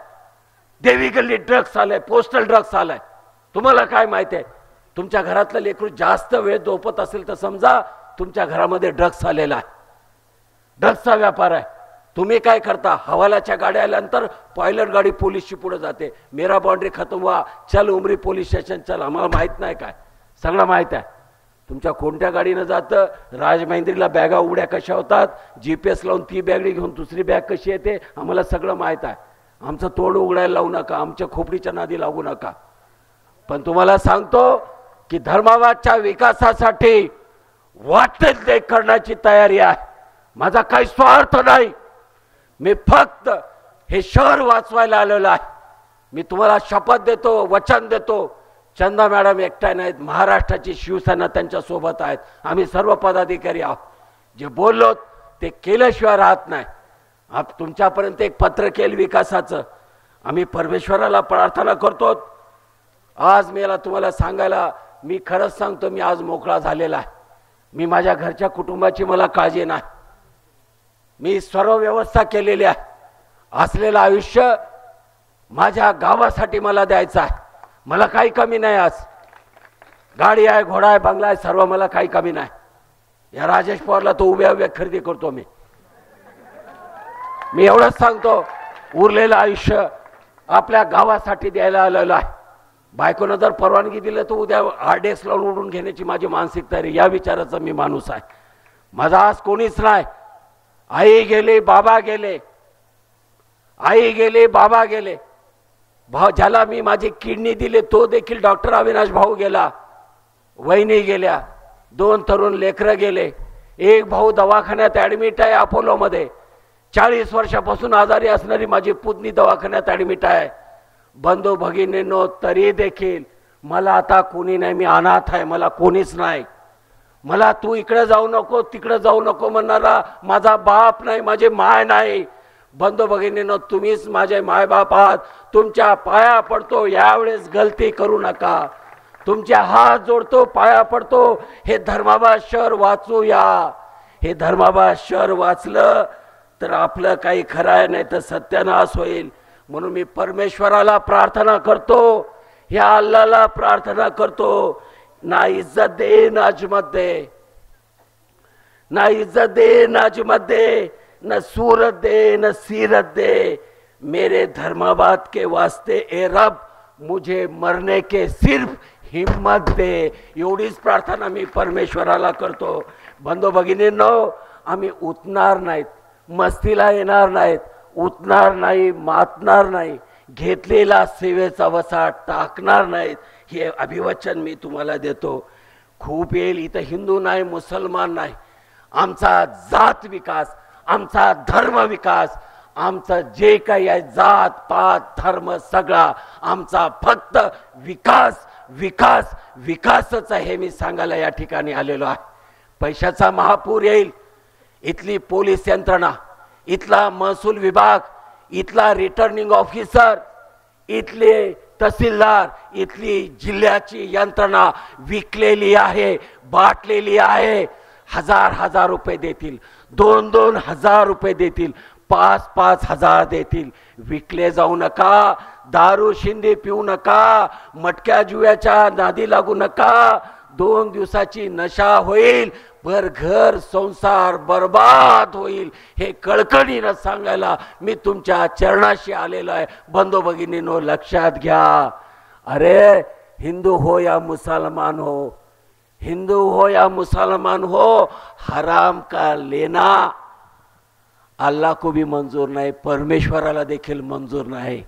देवी गल्ली ड्रग्स आलाय, पोस्टल ड्रग्स आलाय. तुम्हाला काय माहिती आहे? तुमच्या घरातलं लेकरू जास्त वेळ झोपत असेल तर समजा तुमच्या घरामध्ये ड्रग्स आलेला आहे. ड्रग्सचा व्यापार आहे. तुम्ही काय करता, हवालाच्या गाड्या आल्यानंतर पायलट गाडी पोलीसची पुढे जाते, मेरा बाउंड्री खतम हुआ चल उमरी पोलीस स्टेशन चल. आम्हाला माहित नाही काय, सगळं माहित आहे. तुमच्या कोणत्या गाडीनं जातं, राजमहेंद्रीला बॅगा उघड्या कशा होतात, GPS लावून ती बॅगडी घेऊन दुसरी बॅग कशी येते, आम्हाला सगळं माहित आहे. आमचं तोंड उघडायला लावू नका, आमच्या खोपडीच्या नादी लागू नका. पण तुम्हाला सांगतो की धर्माबादच्या विकासासाठी वाटेल ते करण्याची तयारी आहे. माझा काही स्वार्थ नाही, मी फक्त हे शहर वाचवायला आलेलो आहे. मी तुम्हाला शपथ देतो, वचन देतो, चंदा मॅडम एकट्या नाहीत, महाराष्ट्राची शिवसेना त्यांच्या सोबत आहेत. आम्ही सर्व पदाधिकारी आहोत. जे बोललो ते केल्याशिवाय राहत नाही. तुमच्यापर्यंत एक पत्र केलं विकासाचं. आम्ही परमेश्वराला प्रार्थना करतो. आज मला तुम्हाला सांगायला, मी खरंच सांगतो, मी आज मोकळा झालेला आहे. मी माझ्या घरच्या कुटुंबाची मला काळजी नाही. मी सर्व व्यवस्था केलेली आहे. असलेलं आयुष्य माझ्या गावासाठी मला द्यायचं आहे. मला काही कमी नाही. आज गाडी आहे, घोडा आहे, बंगला आहे, सर्व मला काही कमी नाही. या राजेश पवारला तो उभ्या उभ्या खरेदी करतो. मी एवढंच सांगतो, उरलेलं आयुष्य आपल्या गावासाठी द्यायला आलेलं आहे. बायकोनं जर परवानगी दिली तर उद्या RDX लावून उडून घेण्याची माझी मानसिक तयारी, या विचाराचा मी माणूस आहे. माझा आज कोणीच नाही. आई गेले, बाबा गेले, आई गेले, बाबा गेले. भाऊ ज्याला मी माझी किडनी दिली तो देखील डॉक्टर अविनाश भाऊ गेला. वहिनी गेल्या, 2 तरुण लेकरं गेले. एक भाऊ दवाखान्यात ॲडमिट आहे अपोलोमध्ये. 40 वर्षापासून आजारी असणारी माझी पुतणी दवाखान्यात ॲडमिट आहे. बंधू भगिनींनो, तरी देखील मला आता कोणी नाही. मी अनाथ आहे, मला कोणीच नाही. मला तू इकडे जाऊ नको, तिकडे जाऊ नको म्हणणारा माझा बाप नाही, माझे माय नाही. बंधू भगिनींनो, तुम्हीच माझे मायबाप आहात. तुमच्या पाया पडतो, यावेळेस गलती करू नका. तुमच्या हात जोडतो, पाया पडतो. हे धर्माबाद शहर वाचूया. हे धर्माबाद शहर वाचलं तर आपलं काही खरं आहे, नाही तर सत्यानाश होईल. म्हणून मी परमेश्वराला प्रार्थना करतो, ह्या अल्लाहला प्रार्थना करतो, ना इज्जत दे ना अजमत दे, ना इज्जत दे ना अजमत दे, न सूरत दे न सीरत दे. मेरे धर्माबाद के वास्ते ए रब, मुझे मरने के सिर्फ हिम्मत दे. एवढीच प्रार्थना मी परमेश्वराला करतो. बंधू भगिनींनो, आम्ही उतणार नाहीत, मस्तीला येणार नाहीत, उतणार नाही, मातणार नाही, घेतलेला सेवेचा वसा टाकणार नाहीत. हे अभिवचन मी तुम्हाला देतो. खूप येईल इथं हिंदू नाही, मुसलमान नाही. आमचा जात विकास, आमचा धर्म विकास, आमचं जे काही आहे जात पात धर्म सगळा आमचा फक्त विकास विकास विकासच आहे. मी सांगायला या ठिकाणी आलेलो आहे. पैशाचा महापूर येईल. इथली पोलीस यंत्रणा, इथला महसूल विभाग, इथला रिटर्निंग ऑफिसर, इथले तहसीलदार, इथली जिल्ह्याची यंत्रणा विकलेली आहे, बाटलेली आहे. 1000 रुपये देतील, 2 हजार रुपये देतील, 5 हजार देतील. विकले जाऊ नका. दारू शिंदे पिऊ नका. मटक्या जुव्याच्या नादी लागू नका. 2 दिवसाची नशा होईल, पर घर संसार बर्बाद होईल. हे कळकळीनं सांगायला मी तुमच्या चरणाशी आलेलो आहे. बंधू भगिनींनो, लक्षात घ्या. अरे हिंदू हो या मुसलमान हो, हिंदू हो या मुसलमान हो, हराम का लेना अल्लाह को भी मंजूर नाही, परमेश्वराला देखील मंजूर नाही.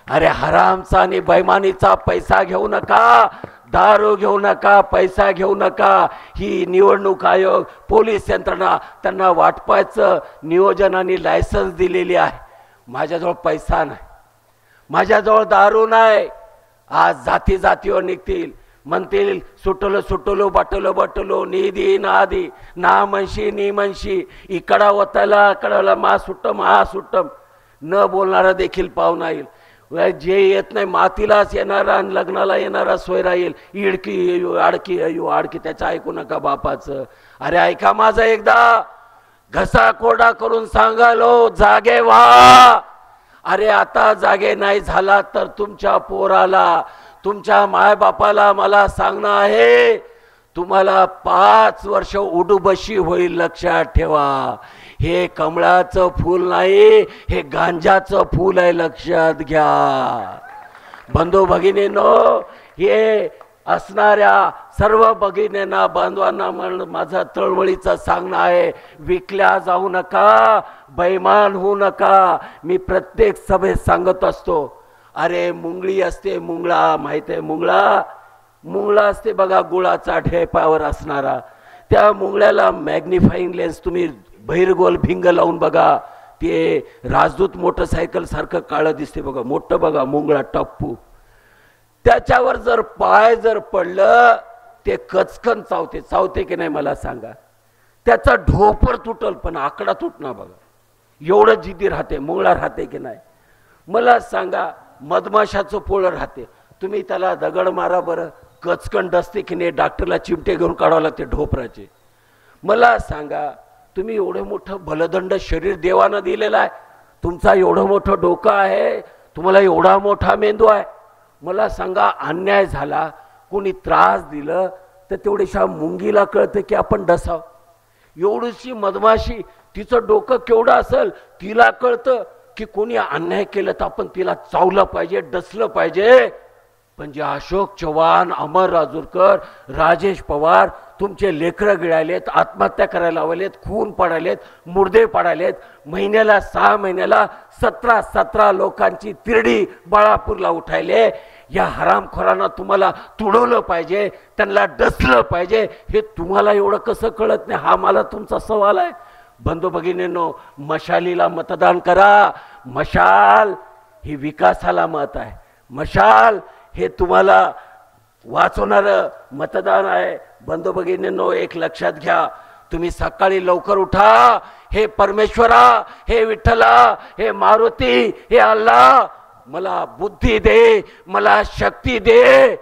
अरे हरामचा आणि बैमानीचा पैसा घेऊ नका, दारू घेऊ नका, पैसा घेऊ नका. ही निवडणूक आयोग, पोलीस यंत्रणा त्यांना वाटपायचं नियोजन आणि लायसन्स दिलेली आहे. माझ्याजवळ पैसा नाही, माझ्याजवळ दारू नाही. आज जाती जातीवर निघतील, म्हणतील सुटलो सुटलो बटलो बटलो निधी नादी ना मनशी नी मनशी, इकडा वताला इकडला मा सुट्टम न बोलणारा देखील पाहुणा येईल. जे येत नाही मातीलाच येणारा आणि लग्नाला येणारा सोयरा येईल. इडकी येऊ आडकी येऊ आडकी, त्याचं ऐकू नका बापाचं. अरे ऐका माझं एकदा, घसा कोरडा करून सांगालो जागे व्हा. अरे आता जागे नाही झाला तर तुमच्या पोराला, तुमच्या मायबापाला मला सांगणं आहे, तुम्हाला 5 वर्ष उडूबशी होईल. लक्षात ठेवा. हे कमळाचं फूल नाही, हे गांजाचं फूल आहे, लक्षात घ्या. बंधू भगिनींनो, हे असणाऱ्या सर्व भगिनींना बांधवांना माझा तळमळीचा सांगणं आहे, विकल्या जाऊ नका, बैमान होऊ नका. मी प्रत्येक सभेत सांगत असतो, अरे मुंगळी असते, मुंगळा माहित आहे, मुंगळा असते बघा, गुळाचा ढेपावर असणारा. त्या मुंगळ्याला मॅग्निफाईंग लेन्स तुम्ही बहिरगोल भिंग लावून बघा, ते राजदूत मोटरसायकल सारखं काळं दिसते बघा, मोठं बघा मुंगळा टप्पू. त्याच्यावर जर पाय जर पडलं, ते कचकन चावते की नाही मला सांगा. त्याचा ढोपर तुटल पण आकडा तुटणार बघा, एवढं जिद्दी राहते. मुंगळा राहते की नाही मला सांगा. मधमाशाचं पोळं राहते, तुम्ही त्याला दगड मारा बरं, कचकन डसते की नाही, डॉक्टरला चिमटे घेऊन काढावं लागते ढोपराचे. मला सांगा, तुम्ही एवढं मोठं बलदंड शरीर देवानं दिलेलं आहे, तुमचा एवढं मोठं डोकं आहे, तुम्हाला एवढा मोठा मेंदू आहे. मला सांगा, अन्याय झाला, कोणी त्रास दिलं तर तेवढ्याशा मुंगीला कळतं की आपण डसाव. एवढीशी मधमाशी, तिचं डोकं केवढं असेल, तिला कळतं की कोणी अन्याय केलं तर आपण तिला चावलं पाहिजे, डसलं पाहिजे. पण जे अशोक चव्हाण, अमर राजूरकर, राजेश पवार तुमचे लेकरं गिळालेत, आत्महत्या करायला लावलेत, खून पडालेत, मुर्दे पडालेत, महिन्याला 6 महिन्याला 17 लोकांची तिरडी बाळापूरला उठायले. या हरामखोरांना तुम्हाला तुडवलं पाहिजे, त्यांना डसलं पाहिजे. हे तुम्हाला एवढं कसं कळत नाही, हा मला तुमचा सवाल आहे. बंधू भगिनींनो, मशालीला मतदान करा. मशाल ही विकासाला मत आहे, मशाल हे तुम्हाला वाचवणारं मतदान आहे. बंधू भगिनींनो, एक लक्षात घ्या, तुम्ही सकाळी लवकर उठा. हे परमेश्वरा, हे विठ्ठला, हे मारुती, हे अल्लाह, मला बुद्धी दे, मला शक्ती दे.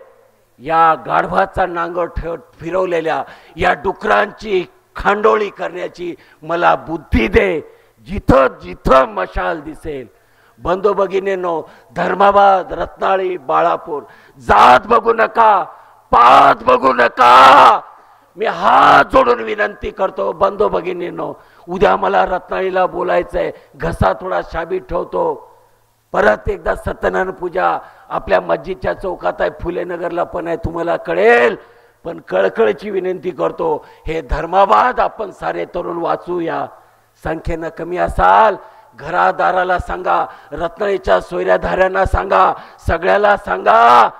या गाढवाचा नांगर फिरवलेल्या या डुकरांची खांडोळी करण्याची मला बुद्धी दे. जिथं जिथं मशाल दिसेल, बंधू भगिनींनो, धर्माबाद, रत्नाळी, बाळापूर, जात बघू नका, पात बघू नका. मी हात जोडून विनंती करतो बंधू भगिनींनो, उद्या मला रत्नाळीला बोलायचंय, घसा थोडा शाबीत ठेवतो. परत एकदा सत्यनारायण पूजा आपल्या मस्जिदच्या चौकात आहे, फुलेनगरला पण आहे, तुम्हाला कळेल. पण कळकळीची विनंती करतो, हे धर्माबाद आपण सारे तरुण वाचूया. संख्येनं कमी असाल, घरादाराला सांगा, रत्नाळीच्या सोयऱ्याधाऱ्यांना सांगा, सगळ्याला सांगा.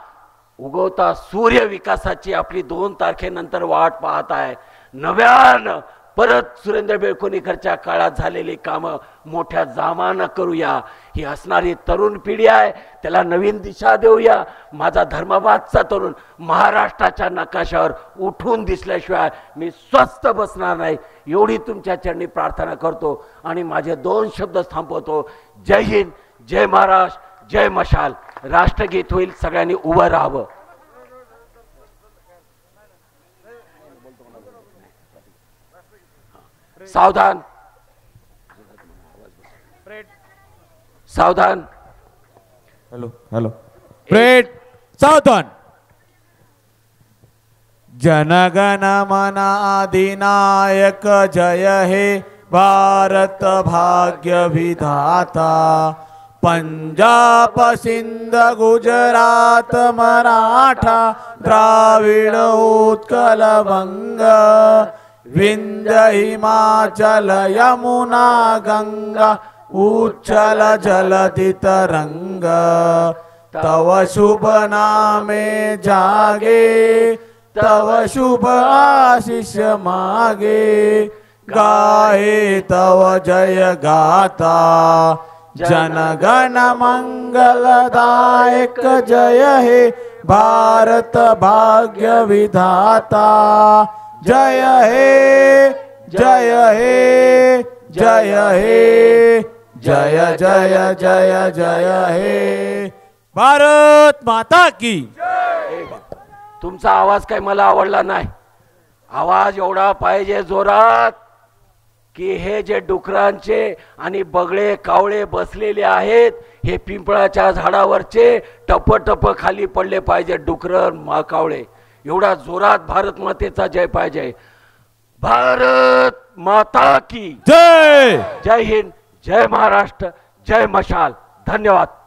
उगवता सूर्य विकासाची आपली 2 तारखेनंतर वाट पाहत आहे. नव्यानं परत सुरेंद्र बेळकोणीकरच्या काळात झालेली कामं मोठ्या जामानं करूया. ही असणारी तरुण पिढी आहे, त्याला नवीन दिशा देऊया. माझा धर्माबादचा तरुण महाराष्ट्राच्या नकाशावर उठून दिसल्याशिवाय मी स्वस्थ बसणार नाही, एवढी तुमच्या चरणी प्रार्थना करतो आणि माझे 2 शब्द थांबवतो. जय हिंद, जय महाराष्ट्र, जय मशाल. राष्ट्रगीत होईल, सगळ्यांनी उभं राहावं. सावधान, सावधान. हॅलो प्रेट, सावधान. जनगण मन अधिनायक जय हे भारत भाग्य विधाता. पंजाब सिंध गुजरात मराठा द्राविड उत्कल बंग. विंध्य हिमाचल यमुना गंगा उच्चल जलधि तरंग. तव शुभ नामे जागे, तव शुभ आशीष मागे. गाहे तव जय गाता, जनगण मंगलदायक जय हे भारत भाग्य विधाता. जय हे, जय हे, जय हे, जय जय जय जय हे. भारत माता की. तुमचा आवाज काही मला आवडला नाही. आवाज एवढा पाहिजे जोरात की हे जे डुकरांचे आणि बगळे कावळे बसलेले आहेत, हे पिंपळाच्या झाडावरचे टप टप खाली पडले पाहिजे. डुकर कावळे एवढा जोरात भारत मातेचा जय पाहिजे. भारत माता की जय जय हिंद, जय महाराष्ट्र, जय मशाल. धन्यवाद.